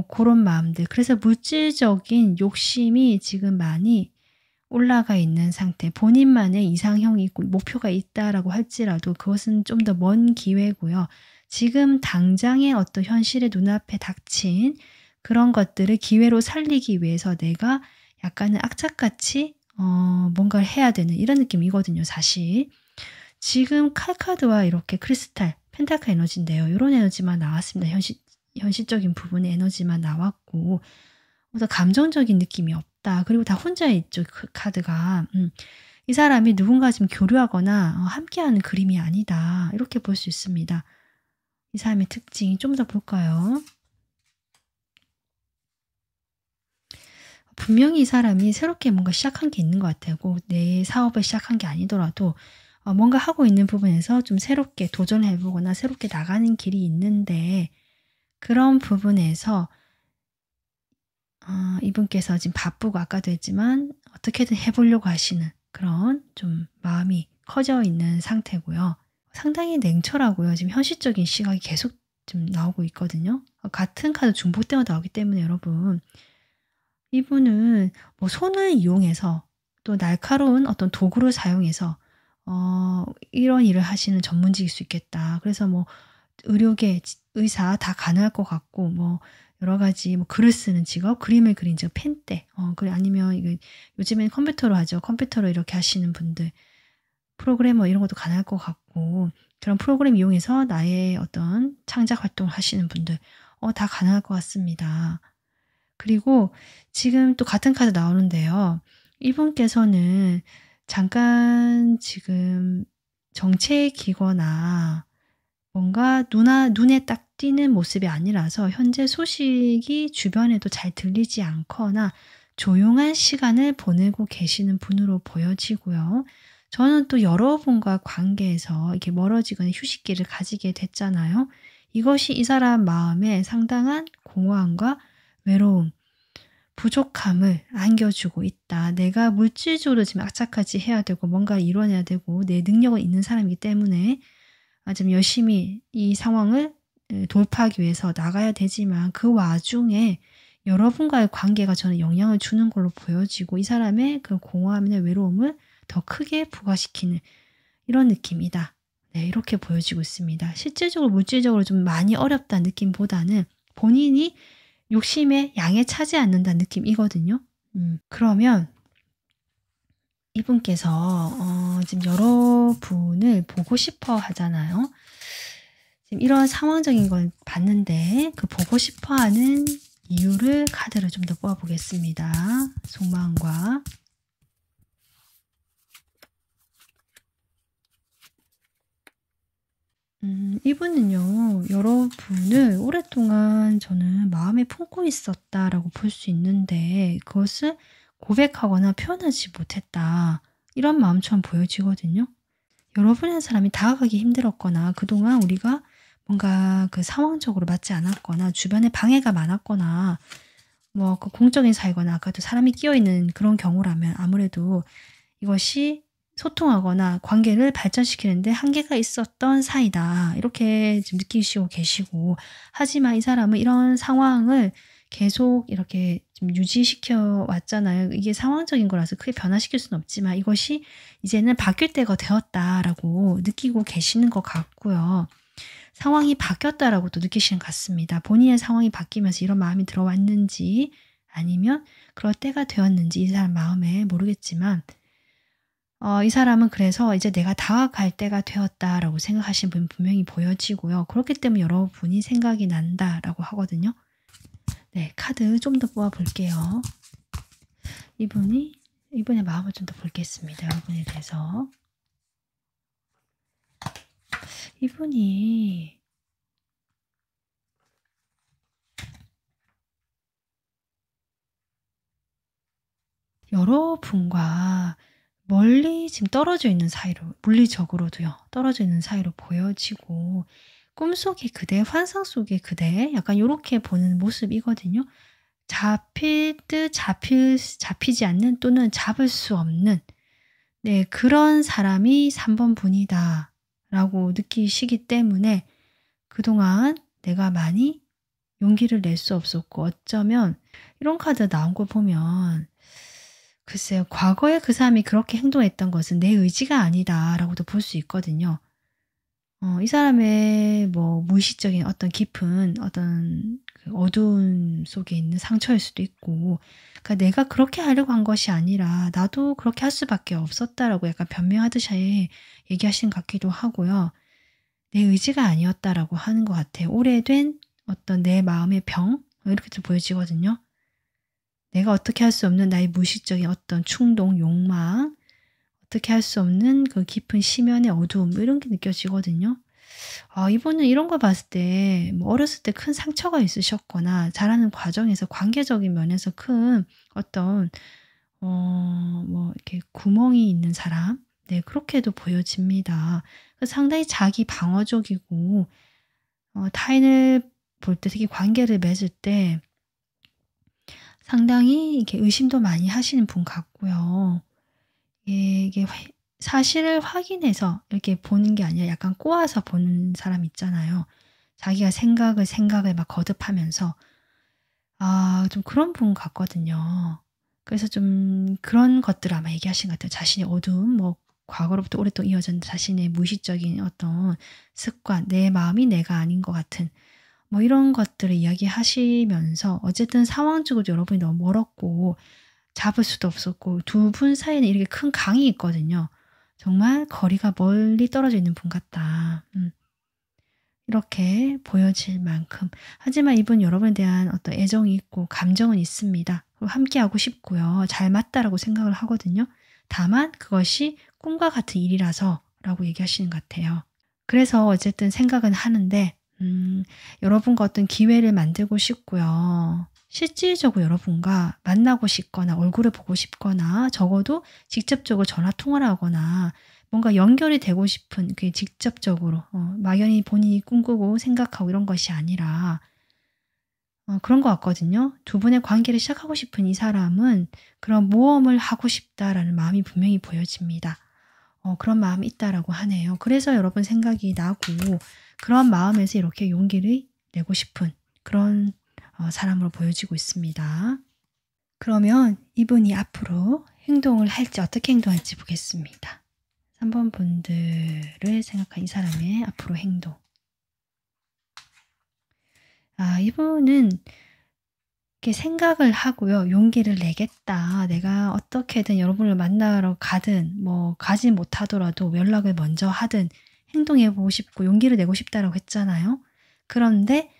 그런 마음들. 그래서 물질적인 욕심이 지금 많이 올라가 있는 상태. 본인만의 이상형이 있고 목표가 있다라고 할지라도 그것은 좀 더 먼 기회고요. 지금 당장의 어떤 현실의 눈앞에 닥친 그런 것들을 기회로 살리기 위해서 내가 약간은 악착같이 뭔가를 해야 되는 이런 느낌이거든요, 사실. 지금 칼카드와 이렇게 크리스탈, 펜타클 에너지인데요. 이런 에너지만 나왔습니다. 현실적인 부분의 에너지만 나왔고 그래서 감정적인 느낌이 없다. 그리고 다 혼자 있죠. 그 카드가. 이 사람이 누군가 지금 교류하거나 함께하는 그림이 아니다. 이렇게 볼 수 있습니다. 이 사람의 특징 좀 더 볼까요? 분명히 이 사람이 새롭게 뭔가 시작한 게 있는 것 같아요. 꼭 내 사업을 시작한 게 아니더라도 뭔가 하고 있는 부분에서 좀 새롭게 도전해 보거나 새롭게 나가는 길이 있는데 그런 부분에서 이분께서 지금 바쁘고 아까도 했지만 어떻게든 해 보려고 하시는 그런 좀 마음이 커져 있는 상태고요. 상당히 냉철하고요. 지금 현실적인 시각이 계속 좀 나오고 있거든요. 같은 카드 중복되어 나오기 때문에 여러분 이분은 뭐 손을 이용해서 또 날카로운 어떤 도구를 사용해서 이런 일을 하시는 전문직일 수 있겠다. 그래서 뭐 의료계, 의사 다 가능할 것 같고 뭐 여러 가지 뭐 글을 쓰는 직업, 그림을 그린 직업, 펜때 그래 아니면 이거 요즘엔 컴퓨터로 하죠. 컴퓨터로 이렇게 하시는 분들, 프로그래머 이런 것도 가능할 것 같고 그런 프로그램 이용해서 나의 어떤 창작 활동을 하시는 분들 다 가능할 것 같습니다. 그리고 지금 또 같은 카드 나오는데요. 이분께서는 잠깐 지금 정체기거나 뭔가 눈에 딱 띄는 모습이 아니라서 현재 소식이 주변에도 잘 들리지 않거나 조용한 시간을 보내고 계시는 분으로 보여지고요. 저는 또 여러분과 관계에서 이렇게 멀어지거나 휴식기를 가지게 됐잖아요. 이것이 이 사람 마음에 상당한 공허함과 외로움, 부족함을 안겨주고 있다. 내가 물질적으로 지금 악착같이 해야 되고 뭔가 이뤄내야 되고 내 능력은 있는 사람이기 때문에 좀 열심히 이 상황을 돌파하기 위해서 나가야 되지만 그 와중에 여러분과의 관계가 저는 영향을 주는 걸로 보여지고 이 사람의 그 공허함이나 외로움을 더 크게 부과시키는 이런 느낌이다. 네, 이렇게 보여지고 있습니다. 실질적으로 물질적으로 좀 많이 어렵다는 느낌보다는 본인이 욕심의 양에 차지 않는다는 느낌이거든요. 그러면 이분께서 지금 여러분을 보고 싶어 하잖아요. 지금 이런 상황적인 걸 봤는데 그 보고 싶어 하는 이유를 카드를 좀 더 뽑아보겠습니다. 속마음과 이분은요, 여러분을 오랫동안 저는 마음에 품고 있었다라고 볼 수 있는데 그것을 고백하거나 표현하지 못했다. 이런 마음처럼 보여지거든요. 여러분이라는 사람이 다가가기 힘들었거나 그동안 우리가 뭔가 그 상황적으로 맞지 않았거나 주변에 방해가 많았거나 뭐 그 공적인 사이거나 아까도 사람이 끼어 있는 그런 경우라면 아무래도 이것이 소통하거나 관계를 발전시키는데 한계가 있었던 사이다. 이렇게 지금 느끼시고 계시고 하지만 이 사람은 이런 상황을 계속 이렇게 좀 유지시켜 왔잖아요. 이게 상황적인 거라서 크게 변화시킬 수는 없지만 이것이 이제는 바뀔 때가 되었다라고 느끼고 계시는 것 같고요. 상황이 바뀌었다라고도 느끼시는 것 같습니다. 본인의 상황이 바뀌면서 이런 마음이 들어왔는지 아니면 그럴 때가 되었는지 이 사람 마음에 모르겠지만 이 사람은 그래서 이제 내가 다가갈 때가 되었다라고 생각하시는 분 분명히 보여지고요. 그렇기 때문에 여러분이 생각이 난다라고 하거든요. 네, 카드 좀 더 뽑아볼게요. 이분의 마음을 좀 더 보겠습니다. 여러분에 대해서. 이분이 여러분과 멀리 지금 떨어져 있는 사이로 물리적으로도요. 떨어져 있는 사이로 보여지고 꿈속의 그대, 환상 속의 그대 약간 요렇게 보는 모습이거든요. 잡힐 듯 잡히지 않는 또는 잡을 수 없는 네, 그런 사람이 3번 분이다라고 느끼시기 때문에 그동안 내가 많이 용기를 낼 수 없었고 어쩌면 이런 카드 나온 걸 보면 글쎄요. 과거에 그 사람이 그렇게 행동했던 것은 내 의지가 아니다라고도 볼 수 있거든요. 이 사람의 뭐 무의식적인 어떤 깊은 어떤 그 어두운 속에 있는 상처일 수도 있고 그러니까 내가 그렇게 하려고 한 것이 아니라 나도 그렇게 할 수밖에 없었다라고 약간 변명하듯이 얘기하시는 것 같기도 하고요. 내 의지가 아니었다라고 하는 것 같아요. 오래된 어떤 내 마음의 병 이렇게 좀 보여지거든요. 내가 어떻게 할 수 없는 나의 무의식적인 어떤 충동, 욕망, 어떻게 할 수 없는 그 깊은 심연의 어두움 이런 게 느껴지거든요. 이분은 이런 거 봤을 때 뭐 어렸을 때 큰 상처가 있으셨거나 자라는 과정에서 관계적인 면에서 큰 어떤 뭐 이렇게 구멍이 있는 사람, 네, 그렇게도 보여집니다. 상당히 자기 방어적이고 타인을 볼 때 특히 관계를 맺을 때 상당히 이렇게 의심도 많이 하시는 분 같고요. 이게 사실을 확인해서 이렇게 보는 게 아니라 약간 꼬아서 보는 사람 있잖아요. 자기가 생각을 막 거듭하면서 좀 그런 분 같거든요. 그래서 좀 그런 것들을 아마 얘기하신 것 같아요. 자신의 어두움, 뭐 과거로부터 오랫동안 이어진 자신의 무의식적인 어떤 습관, 내 마음이 내가 아닌 것 같은 뭐 이런 것들을 이야기하시면서 어쨌든 상황적으로 여러분이 너무 멀었고 잡을 수도 없었고 두 분 사이에는 이렇게 큰 강이 있거든요. 정말 거리가 멀리 떨어져 있는 분 같다. 이렇게 보여질 만큼. 하지만 이분 여러분에 대한 어떤 애정이 있고 감정은 있습니다. 그리고 함께하고 싶고요. 잘 맞다라고 생각을 하거든요. 다만 그것이 꿈과 같은 일이라서 라고 얘기하시는 것 같아요. 그래서 어쨌든 생각은 하는데 여러분과 어떤 기회를 만들고 싶고요. 실질적으로 여러분과 만나고 싶거나 얼굴을 보고 싶거나 적어도 직접적으로 전화 통화를 하거나 뭔가 연결이 되고 싶은 그 직접적으로 막연히 본인이 꿈꾸고 생각하고 이런 것이 아니라 그런 것 같거든요. 두 분의 관계를 시작하고 싶은 이 사람은 그런 모험을 하고 싶다라는 마음이 분명히 보여집니다. 그런 마음이 있다라고 하네요. 그래서 여러분 생각이 나고 그런 마음에서 이렇게 용기를 내고 싶은 그런 사람으로 보여지고 있습니다. 그러면 이분이 앞으로 행동을 할지 어떻게 행동할지 보겠습니다. 3번 분들을 생각한 이 사람의 앞으로 행동. 이분은 이렇게 생각을 하고요. 용기를 내겠다. 내가 어떻게든 여러분을 만나러 가든 뭐 가지 못하더라도 연락을 먼저 하든 행동해 보고 싶고 용기를 내고 싶다라고 했잖아요. 그런데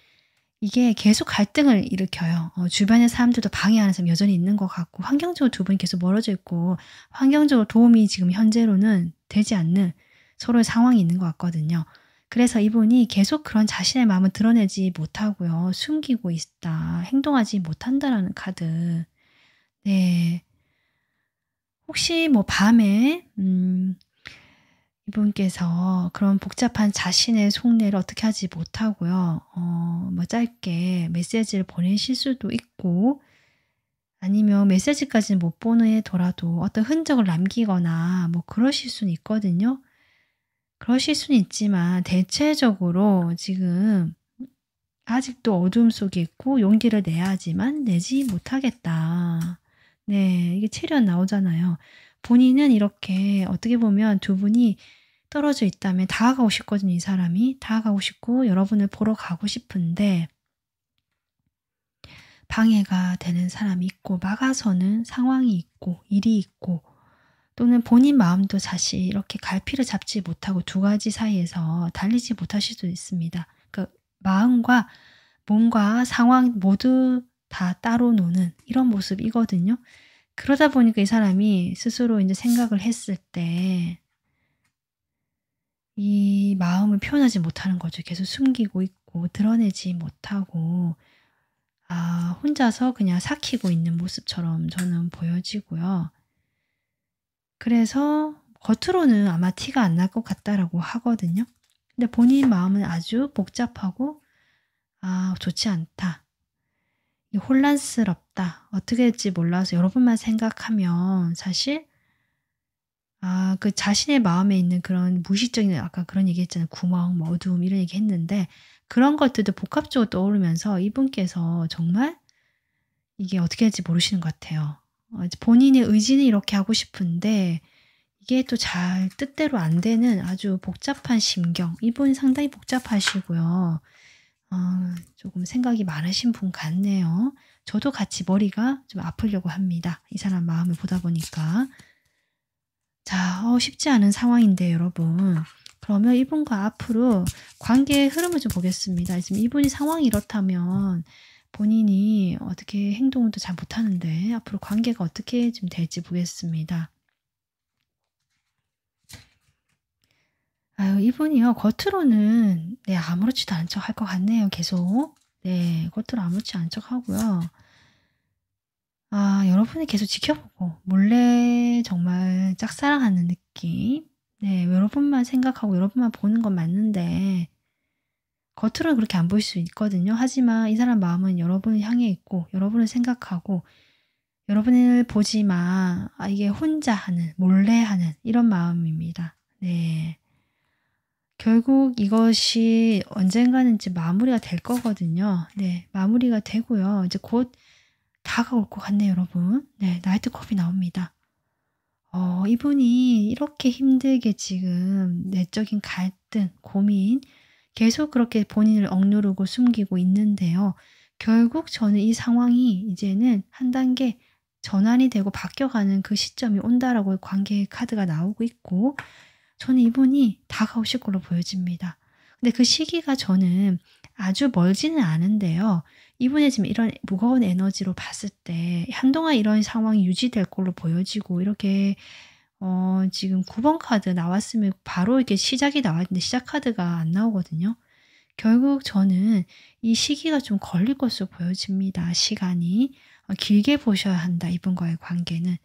이게 계속 갈등을 일으켜요. 주변의 사람들도 방해하는 사람이 여전히 있는 것 같고 환경적으로 두 분이 계속 멀어져 있고 환경적으로 도움이 지금 현재로는 되지 않는 서로의 상황이 있는 것 같거든요. 그래서 이분이 계속 그런 자신의 마음을 드러내지 못하고요. 숨기고 있다. 행동하지 못한다라는 카드. 네. 혹시 뭐 밤에 이분께서 그런 복잡한 자신의 속내를 어떻게 하지 못하고요. 뭐 짧게 메시지를 보내실 수도 있고 아니면 메시지까지는 못 보내더라도 어떤 흔적을 남기거나 뭐 그러실 수는 있거든요. 그러실 수는 있지만 대체적으로 지금 아직도 어두움 속에 있고 용기를 내야 하지만 내지 못하겠다. 네, 이게 체련 나오잖아요. 본인은 이렇게 어떻게 보면 두 분이 떨어져 있다면 다가가고 싶거든요, 이 사람이. 다가가고 싶고 여러분을 보러 가고 싶은데 방해가 되는 사람이 있고 막아서는 상황이 있고 일이 있고 또는 본인 마음도 사실 이렇게 갈피를 잡지 못하고 두 가지 사이에서 달리지 못하실 수도 있습니다. 그 마음과 몸과 상황 모두 다 따로 노는 이런 모습이거든요. 그러다 보니까 이 사람이 스스로 이제 생각을 했을 때 이 마음을 표현하지 못하는 거죠. 계속 숨기고 있고 드러내지 못하고 혼자서 그냥 삭히고 있는 모습처럼 저는 보여지고요. 그래서 겉으로는 아마 티가 안 날 것 같다라고 하거든요. 근데 본인 마음은 아주 복잡하고 좋지 않다. 혼란스럽다. 어떻게 될지 몰라서 여러분만 생각하면 사실 그 자신의 마음에 있는 그런 무의식적인 아까 그런 얘기 했잖아요. 구멍, 뭐 어두움 이런 얘기 했는데 그런 것들도 복합적으로 떠오르면서 이분께서 정말 이게 어떻게 될지 모르시는 것 같아요. 본인의 의지는 이렇게 하고 싶은데 이게 또 잘 뜻대로 안 되는 아주 복잡한 심경. 이분 상당히 복잡하시고요. 조금 생각이 많으신 분 같네요. 저도 같이 머리가 좀 아프려고 합니다. 이 사람 마음을 보다 보니까. 자, 쉽지 않은 상황인데 여러분. 그러면 이분과 앞으로 관계의 흐름을 좀 보겠습니다. 지금 이분이 상황이 이렇다면 본인이 어떻게 행동을 또 잘 못하는데 앞으로 관계가 어떻게 좀 될지 보겠습니다. 아유, 이분이요. 겉으로는 네, 아무렇지도 않은 척 할 것 같네요, 계속. 네, 겉으로 아무렇지 않은 척 하고요. 여러분이 계속 지켜보고 몰래 정말 짝사랑하는 느낌. 네, 여러분만 생각하고 여러분만 보는 건 맞는데 겉으로는 그렇게 안 보일 수 있거든요. 하지만 이 사람 마음은 여러분을 향해 있고 여러분을 생각하고 여러분을 보지만 이게 혼자 하는, 몰래 하는 이런 마음입니다. 네. 결국 이것이 언젠가는 이제 마무리가 될 거거든요. 네, 마무리가 되고요. 이제 곧 다가올 것 같네요, 여러분. 네, 나이트컵이 나옵니다. 이분이 이렇게 힘들게 지금 내적인 갈등, 고민, 계속 그렇게 본인을 억누르고 숨기고 있는데요. 결국 저는 이 상황이 이제는 한 단계 전환이 되고 바뀌어가는 그 시점이 온다라고 관계의 카드가 나오고 있고, 저는 이분이 다가오실 걸로 보여집니다. 근데 그 시기가 저는 아주 멀지는 않은데요. 이분의 지금 이런 무거운 에너지로 봤을 때 한동안 이런 상황이 유지될 걸로 보여지고 이렇게 지금 9번 카드 나왔으면 바로 이렇게 시작이 나와야 되는데 시작 카드가 안 나오거든요. 결국 저는 이 시기가 좀 걸릴 것으로 보여집니다. 시간이. 길게 보셔야 한다, 이분과의 관계는.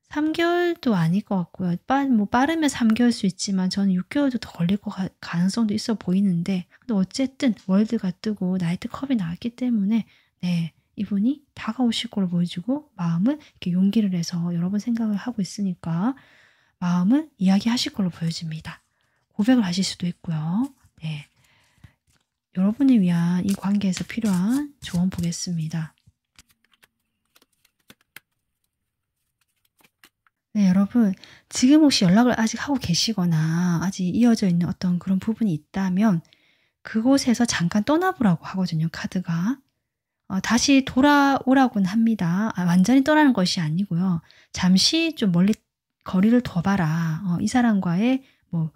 3개월도 아닐 것 같고요. 빠르면 3개월 수 있지만 저는 6개월도 더 걸릴 가능성도 있어 보이는데, 근데 어쨌든 월드가 뜨고 나이트컵이 나왔기 때문에 네, 이분이 다가오실 걸로 보여주고 마음은 이렇게 용기를 내서 여러 번 생각을 하고 있으니까 마음은 이야기하실 걸로 보여집니다. 고백을 하실 수도 있고요. 네, 여러분을 위한 이 관계에서 필요한 조언 보겠습니다. 네, 여러분. 지금 혹시 연락을 아직 하고 계시거나 아직 이어져 있는 어떤 그런 부분이 있다면 그곳에서 잠깐 떠나보라고 하거든요, 카드가. 다시 돌아오라고는 합니다. 완전히 떠나는 것이 아니고요. 잠시 좀 멀리 거리를 둬봐라. 이 사람과의 뭐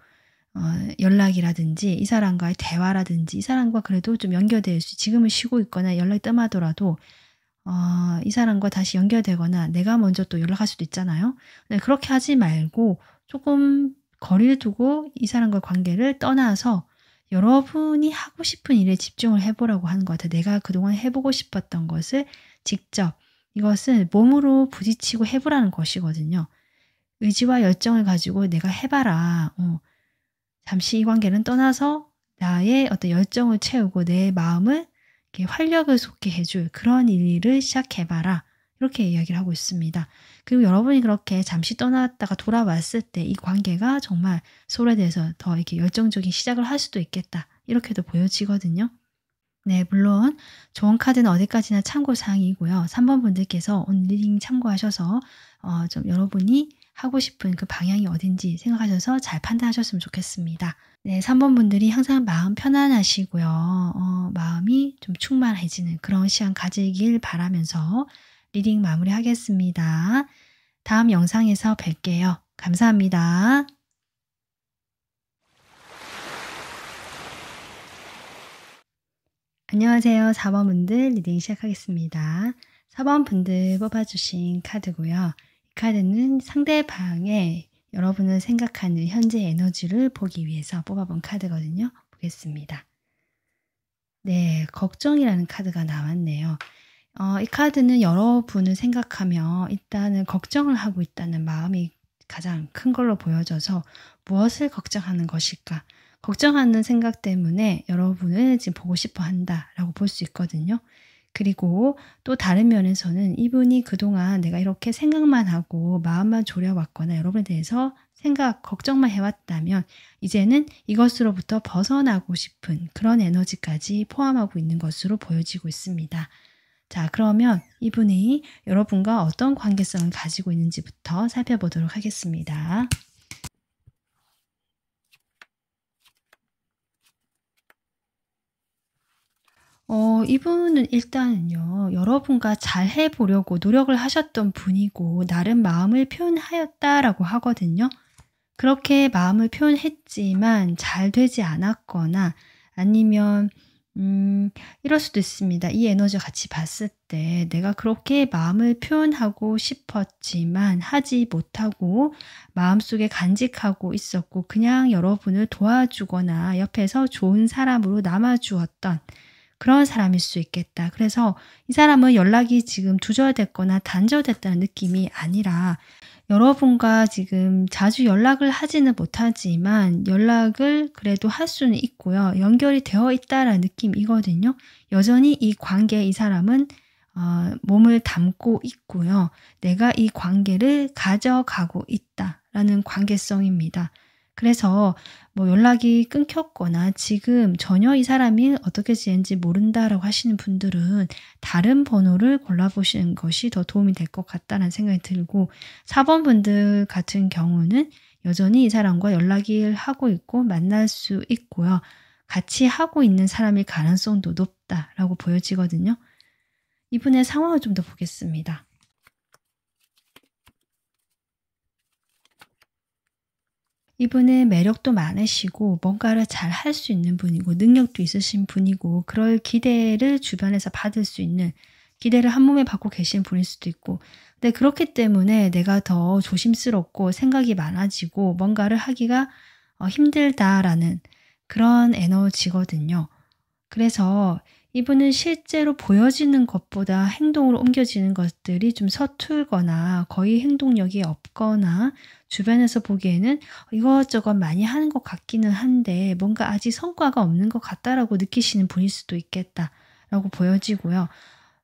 연락이라든지 이 사람과의 대화라든지 이 사람과 그래도 좀 연결될 수, 지금은 쉬고 있거나 연락이 뜸하더라도 이 사람과 다시 연결되거나 내가 먼저 또 연락할 수도 있잖아요. 네, 그렇게 하지 말고 조금 거리를 두고 이 사람과 관계를 떠나서 여러분이 하고 싶은 일에 집중을 해보라고 하는 것 같아요. 내가 그동안 해보고 싶었던 것을 직접, 이것을 몸으로 부딪히고 해보라는 것이거든요. 의지와 열정을 가지고 내가 해봐라. 잠시 이 관계는 떠나서 나의 어떤 열정을 채우고 내 마음을 이렇게 활력을 솟게 해줄 그런 일을 시작해봐라. 이렇게 이야기를 하고 있습니다. 그리고 여러분이 그렇게 잠시 떠났다가 돌아왔을 때 이 관계가 정말 서로에 대해서 더 이렇게 열정적인 시작을 할 수도 있겠다. 이렇게도 보여지거든요. 네, 물론 좋은 카드는 어디까지나 참고사항이고요. 3번 분들께서 오늘 리딩 참고하셔서 좀 여러분이 하고 싶은 그 방향이 어딘지 생각하셔서 잘 판단하셨으면 좋겠습니다. 네, 3번 분들이 항상 마음 편안하시고요. 마음이 좀 충만해지는 그런 시간 가지길 바라면서 리딩 마무리하겠습니다. 다음 영상에서 뵐게요. 감사합니다. 안녕하세요. 4번 분들 리딩 시작하겠습니다. 4번 분들 뽑아주신 카드고요. 이 카드는 상대방의 여러분을 생각하는 현재 에너지를 보기 위해서 뽑아본 카드거든요. 보겠습니다. 네, 걱정이라는 카드가 나왔네요. 이 카드는 여러분을 생각하며 일단은 걱정을 하고 있다는 마음이 가장 큰 걸로 보여져서 무엇을 걱정하는 것일까? 걱정하는 생각 때문에 여러분을 지금 보고 싶어 한다라고 볼 수 있거든요. 그리고 또 다른 면에서는 이분이 그동안 내가 이렇게 생각만 하고 마음만 졸여왔거나 여러분에 대해서 걱정만 해왔다면 이제는 이것으로부터 벗어나고 싶은 그런 에너지까지 포함하고 있는 것으로 보여지고 있습니다. 자, 그러면 이분이 여러분과 어떤 관계성을 가지고 있는지부터 살펴보도록 하겠습니다. 이분은 일단은요, 여러분과 잘 해보려고 노력을 하셨던 분이고, 나름 마음을 표현하였다라고 하거든요. 그렇게 마음을 표현했지만 잘 되지 않았거나, 아니면, 이럴 수도 있습니다. 이 에너지와 같이 봤을 때 내가 그렇게 마음을 표현하고 싶었지만 하지 못하고 마음속에 간직하고 있었고 그냥 여러분을 도와주거나 옆에서 좋은 사람으로 남아 주었던 그런 사람일 수 있겠다. 그래서 이 사람은 연락이 지금 두절됐거나 단절됐다는 느낌이 아니라 여러분과 지금 자주 연락을 하지는 못하지만 연락을 그래도 할 수는 있고요. 연결이 되어 있다라는 느낌이거든요. 여전히 이 관계에 이 사람은 몸을 담고 있고요. 내가 이 관계를 가져가고 있다라는 관계성입니다. 그래서 뭐 연락이 끊겼거나 지금 전혀 이 사람이 어떻게 지낸지 모른다라고 하시는 분들은 다른 번호를 골라보시는 것이 더 도움이 될 것 같다는 생각이 들고 4번 분들 같은 경우는 여전히 이 사람과 연락을 하고 있고 만날 수 있고요. 같이 하고 있는 사람일 가능성도 높다라고 보여지거든요. 이분의 상황을 좀 더 보겠습니다. 이분은 매력도 많으시고 뭔가를 잘 할 수 있는 분이고 능력도 있으신 분이고 그럴 기대를 주변에서 받을 수 있는 기대를 한 몸에 받고 계신 분일 수도 있고 근데 그렇기 때문에 내가 더 조심스럽고 생각이 많아지고 뭔가를 하기가 힘들다라는 그런 에너지거든요. 그래서 이분은 실제로 보여지는 것보다 행동으로 옮겨지는 것들이 좀 서툴거나 거의 행동력이 없거나 주변에서 보기에는 이것저것 많이 하는 것 같기는 한데 뭔가 아직 성과가 없는 것 같다라고 느끼시는 분일 수도 있겠다라고 보여지고요.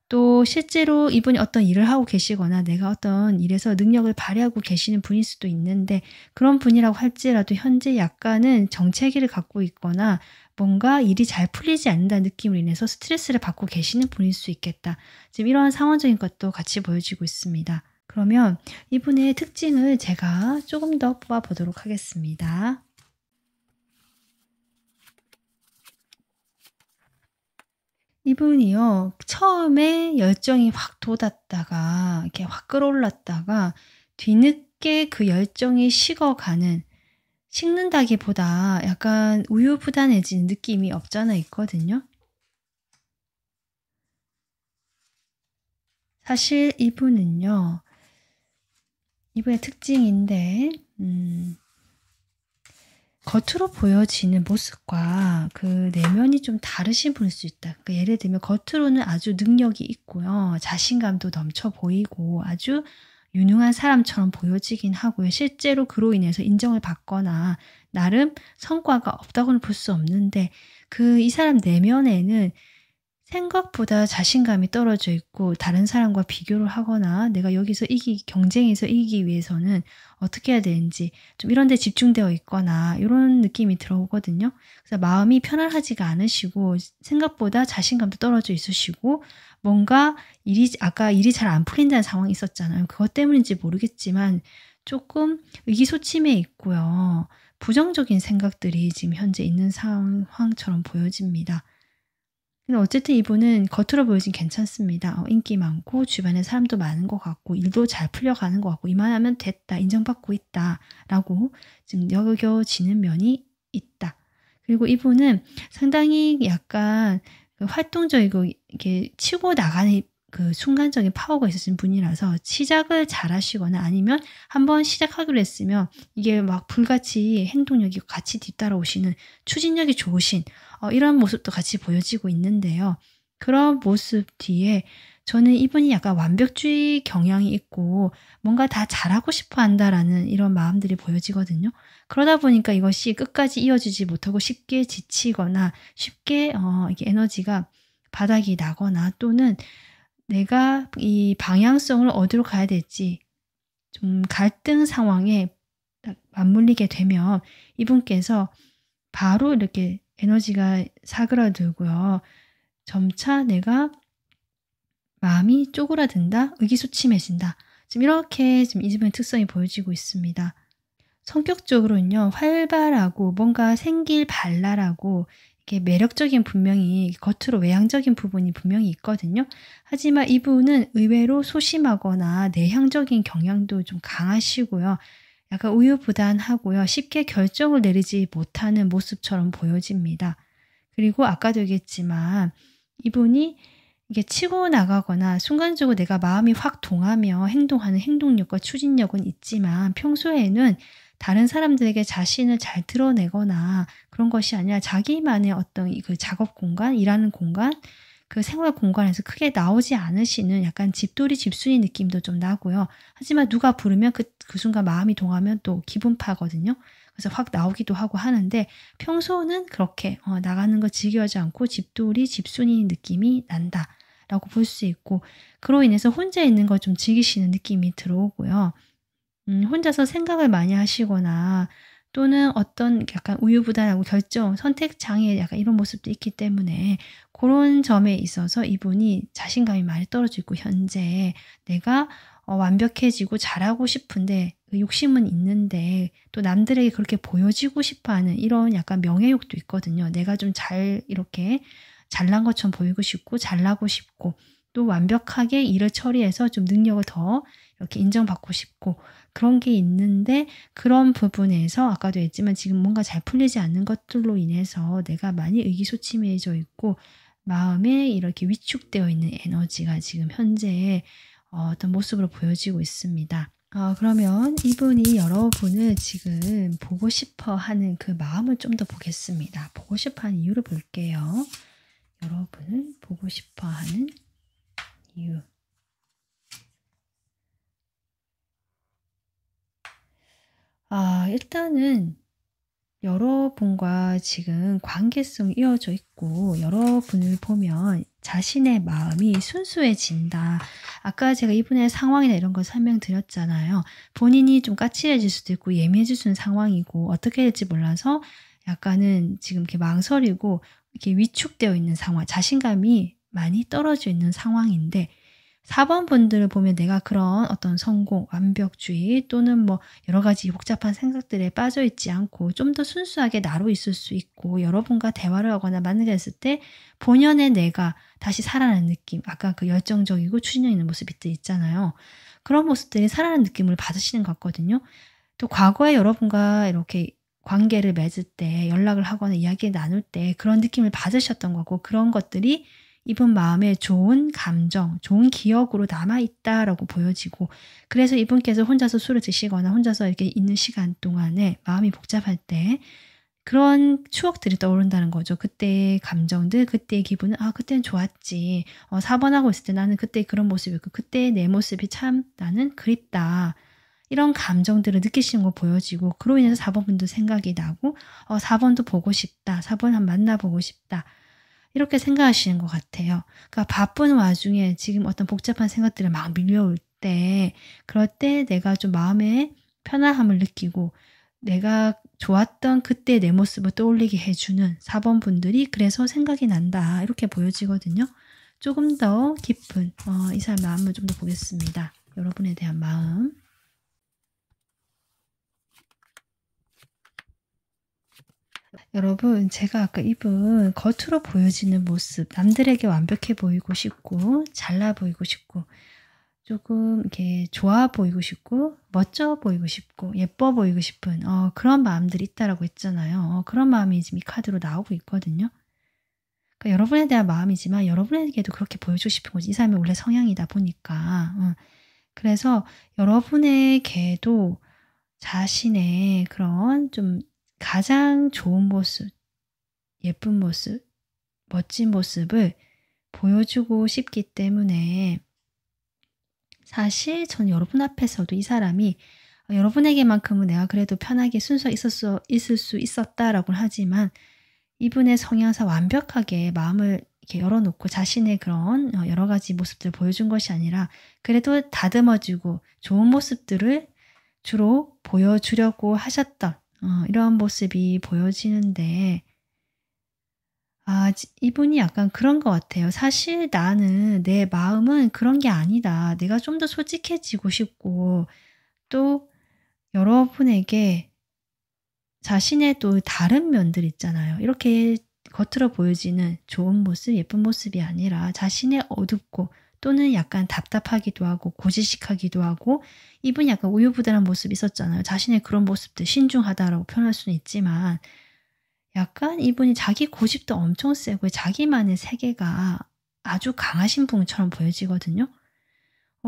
또 실제로 이분이 어떤 일을 하고 계시거나 내가 어떤 일에서 능력을 발휘하고 계시는 분일 수도 있는데 그런 분이라고 할지라도 현재 약간은 정체기를 갖고 있거나 뭔가 일이 잘 풀리지 않는다는 느낌으로 인해서 스트레스를 받고 계시는 분일 수 있겠다. 지금 이러한 상황적인 것도 같이 보여지고 있습니다. 그러면 이분의 특징을 제가 조금 더 뽑아보도록 하겠습니다. 이분이요. 처음에 열정이 확 돋았다가 이렇게 확 끌어올랐다가 뒤늦게 그 열정이 식어가는 식는다기보다 약간 우유부단해지는 느낌이 없잖아 있거든요. 사실 이분은요. 이분의 특징인데 겉으로 보여지는 모습과 그 내면이 좀 다르신 분일 수 있다. 그러니까 예를 들면 겉으로는 아주 능력이 있고요. 자신감도 넘쳐 보이고 아주 유능한 사람처럼 보여지긴 하고요. 실제로 그로 인해서 인정을 받거나 나름 성과가 없다고는 볼 수 없는데 이 사람 내면에는 생각보다 자신감이 떨어져 있고 다른 사람과 비교를 하거나 내가 여기서 경쟁에서 이기기 위해서는 어떻게 해야 되는지 좀 이런 데 집중되어 있거나 이런 느낌이 들어오거든요. 그래서 마음이 편안하지가 않으시고 생각보다 자신감도 떨어져 있으시고 뭔가 아까 일이 잘 안 풀린다는 상황이 있었잖아요. 그것 때문인지 모르겠지만 조금 의기소침해 있고요. 부정적인 생각들이 지금 현재 있는 상황처럼 보여집니다. 근데 어쨌든 이분은 겉으로 보여진 괜찮습니다. 인기 많고 주변에 사람도 많은 것 같고 일도 잘 풀려가는 것 같고 이만하면 됐다. 인정받고 있다라고 지금 여겨지는 면이 있다. 그리고 이분은 상당히 약간 활동적이고 이렇게 치고 나가는 그 순간적인 파워가 있으신 분이라서 시작을 잘 하시거나 아니면 한번 시작하기로 했으면 이게 막 불같이 행동력이 같이 뒤따라오시는 추진력이 좋으신 이런 모습도 같이 보여지고 있는데요. 그런 모습 뒤에 저는 이분이 약간 완벽주의 경향이 있고 뭔가 다 잘하고 싶어 한다라는 이런 마음들이 보여지거든요. 그러다 보니까 이것이 끝까지 이어지지 못하고 쉽게 지치거나 쉽게 이게 에너지가 바닥이 나거나 또는 내가 이 방향성을 어디로 가야 될지 좀 갈등 상황에 딱 맞물리게 되면 이분께서 바로 이렇게 에너지가 사그라들고요. 점차 내가 마음이 쪼그라든다, 의기소침해진다. 지금 이렇게 지금 이 집의 특성이 보여지고 있습니다. 성격적으로는요, 활발하고 뭔가 생길발랄하고 이렇게 매력적인 분명히 겉으로 외향적인 부분이 분명히 있거든요. 하지만 이분은 의외로 소심하거나 내향적인 경향도 좀 강하시고요. 약간 우유부단하고요. 쉽게 결정을 내리지 못하는 모습처럼 보여집니다. 그리고 아까도 얘기했지만 이분이 이게 치고 나가거나 순간적으로 내가 마음이 확 동하며 행동하는 행동력과 추진력은 있지만 평소에는 다른 사람들에게 자신을 잘 드러내거나 그런 것이 아니라 자기만의 어떤 그 작업 공간, 일하는 공간, 그 생활 공간에서 크게 나오지 않으시는 약간 집돌이 집순이 느낌도 좀 나고요. 하지만 누가 부르면 그 순간 마음이 동하면 또 기분파거든요. 그래서 확 나오기도 하고 하는데 평소는 그렇게 나가는 거 즐겨하지 않고 집돌이 집순이 느낌이 난다라고 볼 수 있고 그로 인해서 혼자 있는 걸 좀 즐기시는 느낌이 들어오고요. 혼자서 생각을 많이 하시거나 또는 어떤 약간 우유부단하고 결정, 선택 장애 약간 이런 모습도 있기 때문에 그런 점에 있어서 이분이 자신감이 많이 떨어지고 현재 내가 완벽해지고 잘하고 싶은데 그 욕심은 있는데 또 남들에게 그렇게 보여지고 싶어 하는 이런 약간 명예욕도 있거든요. 내가 좀 이렇게 잘난 것처럼 보이고 싶고 잘나고 싶고 또 완벽하게 일을 처리해서 좀 능력을 더 이렇게 인정받고 싶고 그런 게 있는데 그런 부분에서 아까도 했지만 지금 뭔가 잘 풀리지 않는 것들로 인해서 내가 많이 의기소침해져 있고 마음에 이렇게 위축되어 있는 에너지가 지금 현재 어떤 모습으로 보여지고 있습니다. 그러면 이분이 여러분을 지금 보고 싶어 하는 그 마음을 좀 더 보겠습니다. 보고 싶어 하는 이유를 볼게요. 여러분을 보고 싶어 하는 이유. 일단은 여러분과 지금 관계성이 이어져 있고 여러분을 보면 자신의 마음이 순수해진다. 아까 제가 이분의 상황이나 이런 걸 설명드렸잖아요. 본인이 좀 까칠해질 수도 있고 예민해질 수 있는 상황이고 어떻게 될지 몰라서 약간은 지금 이렇게 망설이고 이렇게 위축되어 있는 상황, 자신감이 많이 떨어져 있는 상황인데 4번 분들을 보면 내가 그런 어떤 성공, 완벽주의 또는 뭐 여러 가지 복잡한 생각들에 빠져 있지 않고 좀 더 순수하게 나로 있을 수 있고 여러분과 대화를 하거나 만나게 됐을 때 본연의 내가 다시 살아나는 느낌, 아까 그 열정적이고 추진력 있는 모습이 있잖아요. 그런 모습들이 살아나는 느낌을 받으시는 것 같거든요. 또 과거에 여러분과 이렇게 관계를 맺을 때 연락을 하거나 이야기를 나눌 때 그런 느낌을 받으셨던 거고 그런 것들이 이분 마음에 좋은 감정, 좋은 기억으로 남아있다라고 보여지고 그래서 이분께서 혼자서 술을 드시거나 혼자서 이렇게 있는 시간 동안에 마음이 복잡할 때 그런 추억들이 떠오른다는 거죠. 그때의 감정들, 그때의 기분은 그때는 좋았지. 4번 하고 있을 때 나는 그때 그런 모습이었고 그때의 내 모습이 참 나는 그립다. 이런 감정들을 느끼시는 거 보여지고 그로 인해서 4번 분도 생각이 나고 4번도 보고 싶다. 4번 한번 만나보고 싶다. 이렇게 생각하시는 것 같아요. 그러니까 바쁜 와중에 지금 어떤 복잡한 생각들이 막 밀려올 때 그럴 때 내가 좀 마음에 편안함을 느끼고 내가 좋았던 그때 내 모습을 떠올리게 해주는 4번 분들이 그래서 생각이 난다. 이렇게 보여지거든요. 조금 더 깊은 이 사람 마음을 좀 더 보겠습니다. 여러분에 대한 마음. 여러분, 제가 아까 이분 겉으로 보여지는 모습, 남들에게 완벽해 보이고 싶고, 잘나 보이고 싶고, 조금 이렇게 좋아 보이고 싶고, 멋져 보이고 싶고, 예뻐 보이고 싶은 그런 마음들이 있다라고 했잖아요. 그런 마음이 지금 이 카드로 나오고 있거든요. 그러니까 여러분에 대한 마음이지만 여러분에게도 그렇게 보여주고 싶은 거지. 이 사람이 원래 성향이다 보니까. 그래서 여러분에게도 자신의 그런 좀 가장 좋은 모습, 예쁜 모습, 멋진 모습을 보여주고 싶기 때문에 사실 전 여러분 앞에서도 이 사람이 여러분에게만큼은 내가 그래도 편하게 순수하게 있을 수 있었다라고 하지만 이분의 성향상 완벽하게 마음을 이렇게 열어놓고 자신의 그런 여러 가지 모습들을 보여준 것이 아니라 그래도 다듬어주고 좋은 모습들을 주로 보여주려고 하셨던 이런 모습이 보여지는데 이분이 약간 그런 것 같아요. 사실 나는 내 마음은 그런 게 아니다. 내가 좀 더 솔직해지고 싶고 또 여러분에게 자신의 또 다른 면들 있잖아요. 이렇게 겉으로 보여지는 좋은 모습, 예쁜 모습이 아니라 자신의 어둡고 또는 약간 답답하기도 하고 고지식하기도 하고 이분이 약간 우유부단한 모습이 있었잖아요. 자신의 그런 모습들 신중하다라고 표현할 수는 있지만 약간 이분이 자기 고집도 엄청 세고 자기만의 세계가 아주 강하신 분처럼 보여지거든요.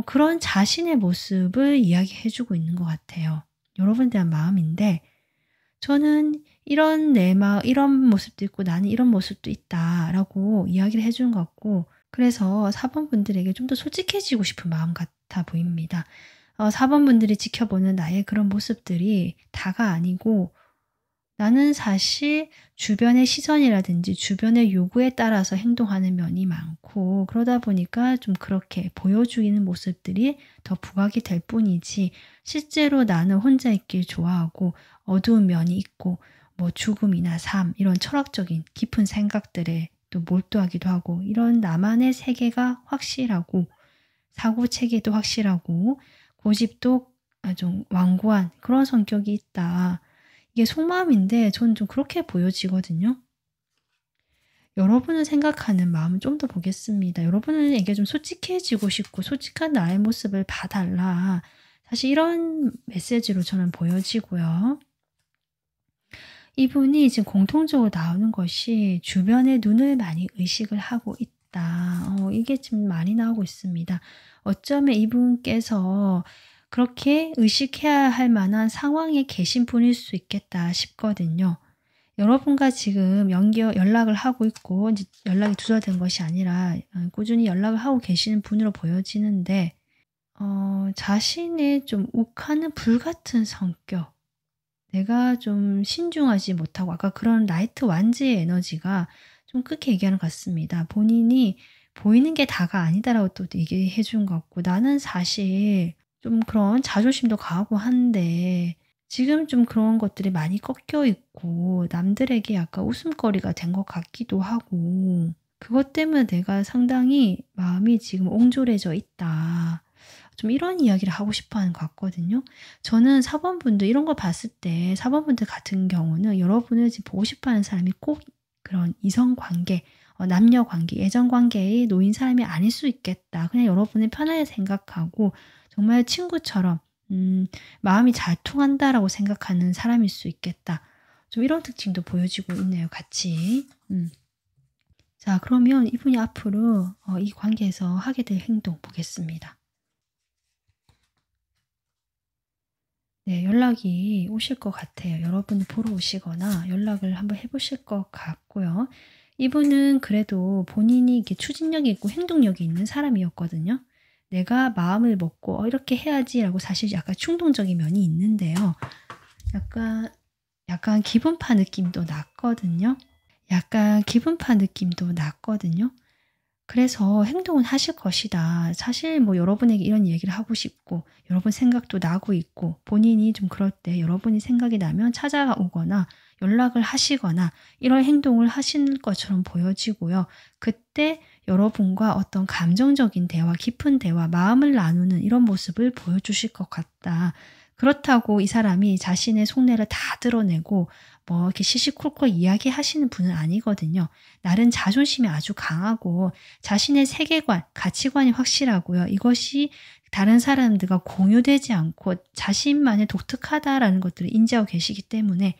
그런 자신의 모습을 이야기해 주고 있는 것 같아요. 여러분에 대한 마음인데 저는 이런 내 이런 모습도 있고 나는 이런 모습도 있다라고 이야기를 해 주는 것 같고 그래서 4 번분들에게 좀 더 솔직해지고 싶은 마음 같아 보입니다. 4 번분들이 지켜보는 나의 그런 모습들이 다가 아니고 나는 사실 주변의 시선이라든지 주변의 요구에 따라서 행동하는 면이 많고 그러다 보니까 좀 그렇게 보여주이는 모습들이 더 부각이 될 뿐이지 실제로 나는 혼자 있길 좋아하고 어두운 면이 있고 뭐 죽음이나 삶 이런 철학적인 깊은 생각들에 또 몰두하기도 하고 이런 나만의 세계가 확실하고 사고 체계도 확실하고 고집도 좀 완고한 그런 성격이 있다. 이게 속마음인데 저는 좀 그렇게 보여지거든요. 여러분을 생각하는 마음을 좀 더 보겠습니다. 여러분에게 좀 솔직해지고 싶고 솔직한 나의 모습을 봐달라. 사실 이런 메시지로 저는 보여지고요. 이분이 지금 공통적으로 나오는 것이 주변의 눈을 많이 의식을 하고 있다. 이게 지금 많이 나오고 있습니다. 어쩌면 이분께서 그렇게 의식해야 할 만한 상황에 계신 분일 수 있겠다 싶거든요. 여러분과 지금 연락을 하고 있고 이제 연락이 두절된 것이 아니라 꾸준히 연락을 하고 계시는 분으로 보여지는데 자신의 좀 욱하는 불같은 성격 내가 좀 신중하지 못하고 아까 그런 라이트 완즈의 에너지가 좀 그렇게 얘기하는 것 같습니다. 본인이 보이는 게 다가 아니다라고 또 얘기해 준 것 같고 나는 사실 좀 그런 자존심도 강하고 한데 지금 좀 그런 것들이 많이 꺾여 있고 남들에게 약간 웃음거리가 된 것 같기도 하고 그것 때문에 내가 상당히 마음이 지금 옹졸해져 있다. 좀 이런 이야기를 하고 싶어 하는 것 같거든요. 저는 4 번분들 이런 걸 봤을 때 4 번분들 같은 경우는 여러분을 지금 보고 싶어 하는 사람이 꼭 그런 이성 관계, 남녀 관계, 애정 관계에 놓인 사람이 아닐 수 있겠다. 그냥 여러분을 편하게 생각하고 정말 친구처럼 마음이 잘 통한다라고 생각하는 사람일 수 있겠다. 좀 이런 특징도 보여지고 있네요, 같이. 자, 그러면 이분이 앞으로 이 관계에서 하게 될 행동 보겠습니다. 네, 연락이 오실 것 같아요. 여러분을 보러 오시거나 연락을 한번 해 보실 것 같고요. 이분은 그래도 본인이 이렇게 추진력이 있고 행동력이 있는 사람이었거든요. 내가 마음을 먹고 '이렇게 해야지.'라고 사실 약간 충동적인 면이 있는데요. 약간 기분파 느낌도 났거든요. 약간 기분파 느낌도 났거든요. 그래서 행동은 하실 것이다. 사실 뭐 여러분에게 이런 얘기를 하고 싶고 여러분 생각도 나고 있고 본인이 좀 그럴 때 여러분이 생각이 나면 찾아오거나 연락을 하시거나 이런 행동을 하실 것처럼 보여지고요. 그때 여러분과 어떤 감정적인 대화, 깊은 대화, 마음을 나누는 이런 모습을 보여주실 것 같다. 그렇다고 이 사람이 자신의 속내를 다 드러내고 뭐 이렇게 시시콜콜 이야기하시는 분은 아니거든요. 나름 자존심이 아주 강하고 자신의 세계관, 가치관이 확실하고요. 이것이 다른 사람들과 공유되지 않고 자신만의 독특하다라는 것들을 인지하고 계시기 때문에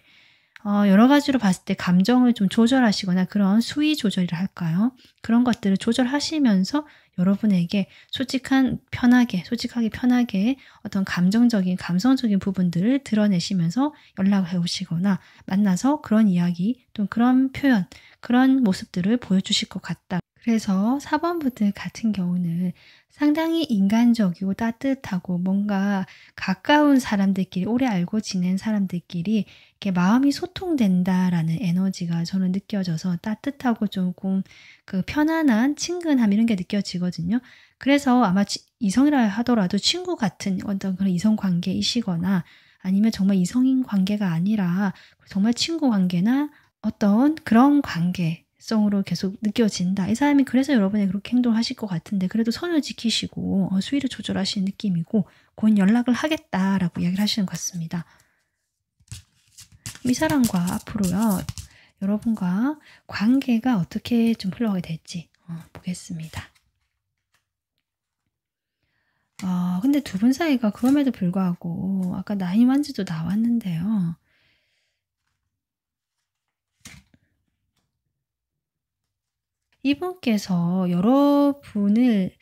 여러 가지로 봤을 때 감정을 좀 조절하시거나 그런 수위 조절이라 할까요? 그런 것들을 조절하시면서 여러분에게 솔직하게 편하게 어떤 감성적인 부분들을 드러내시면서 연락을 해 오시거나 만나서 그런 이야기 또 그런 표현, 그런 모습들을 보여주실 것 같다. 그래서 4 번분들 같은 경우는 상당히 인간적이고 따뜻하고 뭔가 가까운 사람들끼리 오래 알고 지낸 사람들끼리 이렇게 마음이 소통된다라는 에너지가 저는 느껴져서 따뜻하고 조금 그 편안한 친근함 이런 게 느껴지거든요. 그래서 아마 이성이라 하더라도 친구 같은 어떤 그런 이성 관계이시거나 아니면 정말 이성인 관계가 아니라 정말 친구 관계나 어떤 그런 관계성으로 계속 느껴진다. 이 사람이 그래서 여러분에게 그렇게 행동하실 것 같은데 그래도 선을 지키시고 수위를 조절하시는 느낌이고 곧 연락을 하겠다라고 이야기를 하시는 것 같습니다. 이 사람과 앞으로요. 여러분과 관계가 어떻게 좀 흘러가게 될지 보겠습니다. 근데 두 분 사이가 그럼에도 불구하고 아까 나인 완즈도 나왔는데요. 이분께서 여러분을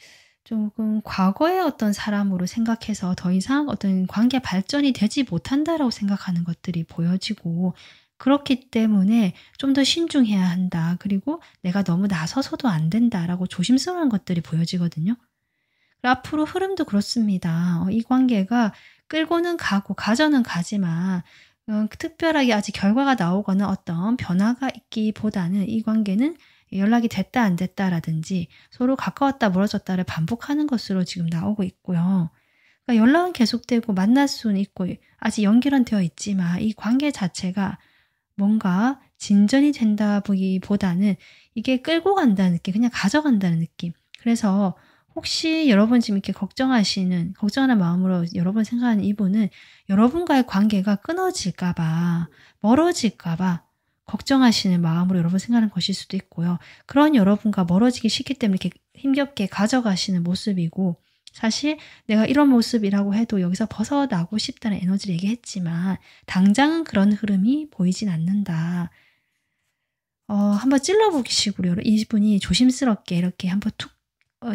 조금 과거의 어떤 사람으로 생각해서 더 이상 어떤 관계 발전이 되지 못한다라고 생각하는 것들이 보여지고, 그렇기 때문에 좀 더 신중해야 한다. 그리고 내가 너무 나서서도 안 된다라고 조심스러운 것들이 보여지거든요. 그리고 앞으로 흐름도 그렇습니다. 이 관계가 끌고는 가고 가져는 가지만 특별하게 아직 결과가 나오거나 어떤 변화가 있기보다는 이 관계는 연락이 됐다 안 됐다라든지 서로 가까웠다 멀어졌다를 반복하는 것으로 지금 나오고 있고요. 그러니까 연락은 계속되고 만날 수는 있고 아직 연결은 되어 있지만 이 관계 자체가 뭔가 진전이 된다 보기보다는 이게 끌고 간다는 느낌, 그냥 가져간다는 느낌. 그래서 혹시 여러분 지금 이렇게 걱정하는 마음으로 여러분 생각하는 이분은 여러분과의 관계가 끊어질까 봐, 멀어질까 봐 걱정하시는 마음으로 여러분 생각하는 것일 수도 있고요. 그런 여러분과 멀어지기 싫기 때문에 이렇게 힘겹게 가져가시는 모습이고, 사실 내가 이런 모습이라고 해도 여기서 벗어나고 싶다는 에너지를 얘기했지만 당장은 그런 흐름이 보이진 않는다. 한번 찔러보기 식으로 이분이 조심스럽게 이렇게 한번 툭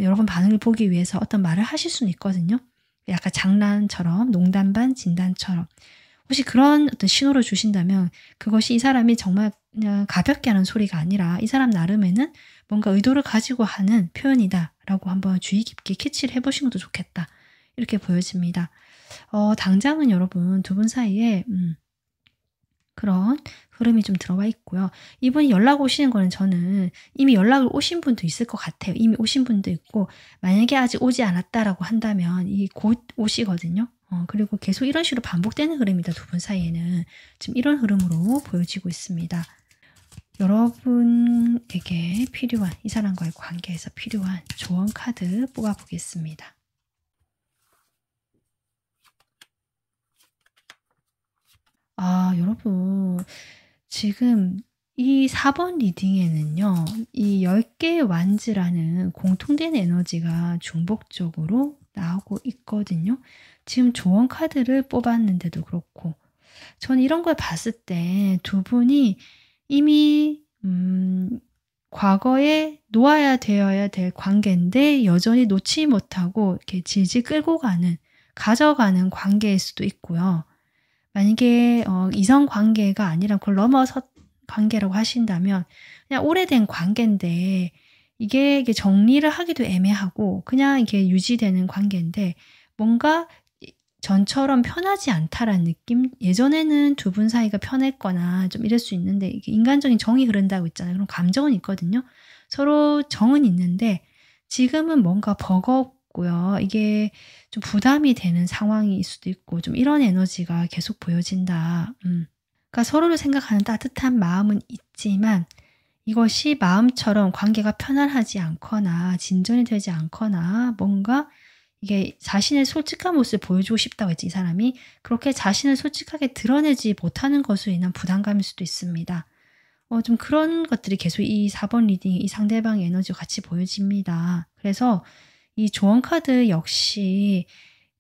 여러분 반응을 보기 위해서 어떤 말을 하실 수는 있거든요. 약간 장난처럼, 농담 반 진단처럼. 혹시 그런 어떤 신호를 주신다면 그것이 이 사람이 정말 그냥 가볍게 하는 소리가 아니라 이 사람 나름에는 뭔가 의도를 가지고 하는 표현이다라고 한번 주의 깊게 캐치를 해보시는 것도 좋겠다. 이렇게 보여집니다. 당장은 여러분 두 분 사이에 그런 흐름이 좀 들어와 있고요. 이분이 연락 오시는 거는 저는 이미 연락을 오신 분도 있을 것 같아요. 이미 오신 분도 있고, 만약에 아직 오지 않았다라고 한다면 이 곧 오시거든요. 그리고 계속 이런 식으로 반복되는 흐름이다. 두 분 사이에는 지금 이런 흐름으로 보여지고 있습니다. 여러분에게 필요한, 이 사람과의 관계에서 필요한 조언 카드 뽑아보겠습니다. 여러분 지금 이 4번 리딩에는요. 이 10개의 완즈라는 공통된 에너지가 중복적으로 나오고 있거든요. 지금 조언 카드를 뽑았는데도 그렇고, 전 이런 걸 봤을 때 두 분이 이미 과거에 놓아야 되어야 될 관계인데 여전히 놓지 못하고 이렇게 질질 끌고 가져가는 관계일 수도 있고요. 만약에 이성 관계가 아니라 그걸 넘어서 관계라고 하신다면 그냥 오래된 관계인데 이게 정리를 하기도 애매하고 그냥 이게 유지되는 관계인데 뭔가 전처럼 편하지 않다라는 느낌? 예전에는 두 분 사이가 편했거나 좀 이럴 수 있는데 이게 인간적인 정이 흐른다고 있잖아요. 그럼 감정은 있거든요. 서로 정은 있는데 지금은 뭔가 버겁고요. 이게 좀 부담이 되는 상황일 수도 있고 좀 이런 에너지가 계속 보여진다. 그러니까 서로를 생각하는 따뜻한 마음은 있지만 이것이 마음처럼 관계가 편안하지 않거나 진전이 되지 않거나 뭔가 이게 자신의 솔직한 모습을 보여주고 싶다고 했지, 이 사람이. 그렇게 자신을 솔직하게 드러내지 못하는 것으로 인한 부담감일 수도 있습니다. 좀 그런 것들이 계속 이 4번 리딩, 이 상대방의 에너지가 같이 보여집니다. 그래서 이 조언 카드 역시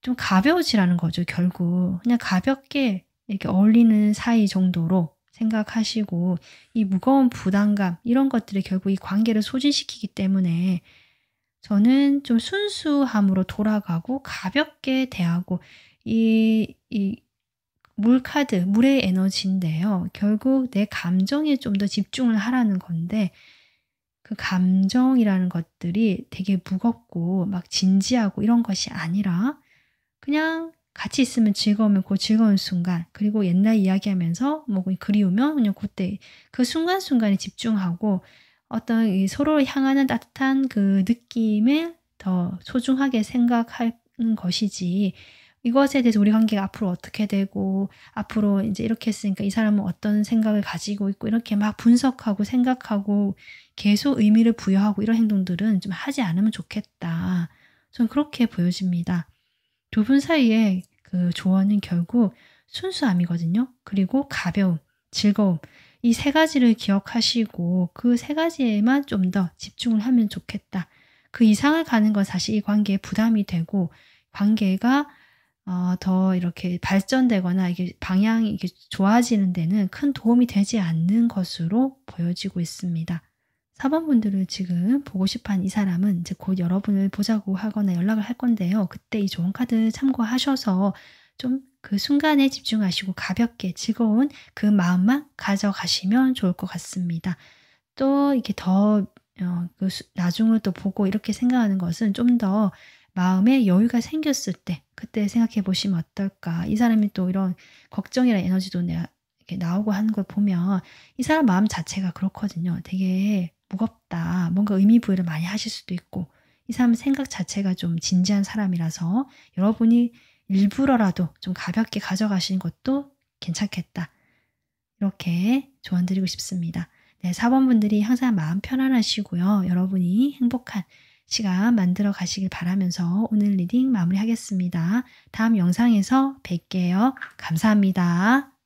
좀 가벼워지라는 거죠, 결국. 그냥 가볍게 이렇게 어울리는 사이 정도로 생각하시고, 이 무거운 부담감, 이런 것들이 결국 이 관계를 소진시키기 때문에 저는 좀 순수함으로 돌아가고 가볍게 대하고, 이 물카드, 물의 에너지인데요. 결국 내 감정에 좀 더 집중을 하라는 건데 그 감정이라는 것들이 되게 무겁고 막 진지하고 이런 것이 아니라 그냥 같이 있으면 즐거우면 그 즐거운 순간, 그리고 옛날 이야기하면서 뭐 그리우면 그냥 그때 그 순간순간에 집중하고 어떤 이 서로를 향하는 따뜻한 그 느낌을 더 소중하게 생각하는 것이지, 이것에 대해서 우리 관계가 앞으로 어떻게 되고 앞으로 이제 이렇게 했으니까 이 사람은 어떤 생각을 가지고 있고 이렇게 막 분석하고 생각하고 계속 의미를 부여하고 이런 행동들은 좀 하지 않으면 좋겠다. 저는 그렇게 보여집니다. 두 분 사이에 그 조언은 결국 순수함이거든요. 그리고 가벼움, 즐거움. 이 세 가지를 기억하시고 그 세 가지에만 좀 더 집중을 하면 좋겠다. 그 이상을 가는 건 사실 이 관계에 부담이 되고 관계가 더 이렇게 발전되거나 이게 방향이 이게 좋아지는 데는 큰 도움이 되지 않는 것으로 보여지고 있습니다. 4번 분들을 지금 보고 싶어하는 이 사람은 이제 곧 여러분을 보자고 하거나 연락을 할 건데요. 그때 이 좋은 카드 참고하셔서 좀 그 순간에 집중하시고 가볍게 즐거운 그 마음만 가져가시면 좋을 것 같습니다. 또 이게 더 나중을 또 보고 이렇게 생각하는 것은 좀 더 마음에 여유가 생겼을 때 그때 생각해 보시면 어떨까. 이 사람이 또 이런 걱정이랑 에너지도 내가 이렇게 나오고 하는 걸 보면 이 사람 마음 자체가 그렇거든요. 되게 무겁다. 뭔가 의미 부여를 많이 하실 수도 있고 이 사람 생각 자체가 좀 진지한 사람이라서 여러분이 일부러라도 좀 가볍게 가져가시는 것도 괜찮겠다. 이렇게 조언 드리고 싶습니다. 네, 4번 분들이 항상 마음 편안하시고요. 여러분이 행복한 시간 만들어 가시길 바라면서 오늘 리딩 마무리하겠습니다. 다음 영상에서 뵐게요. 감사합니다.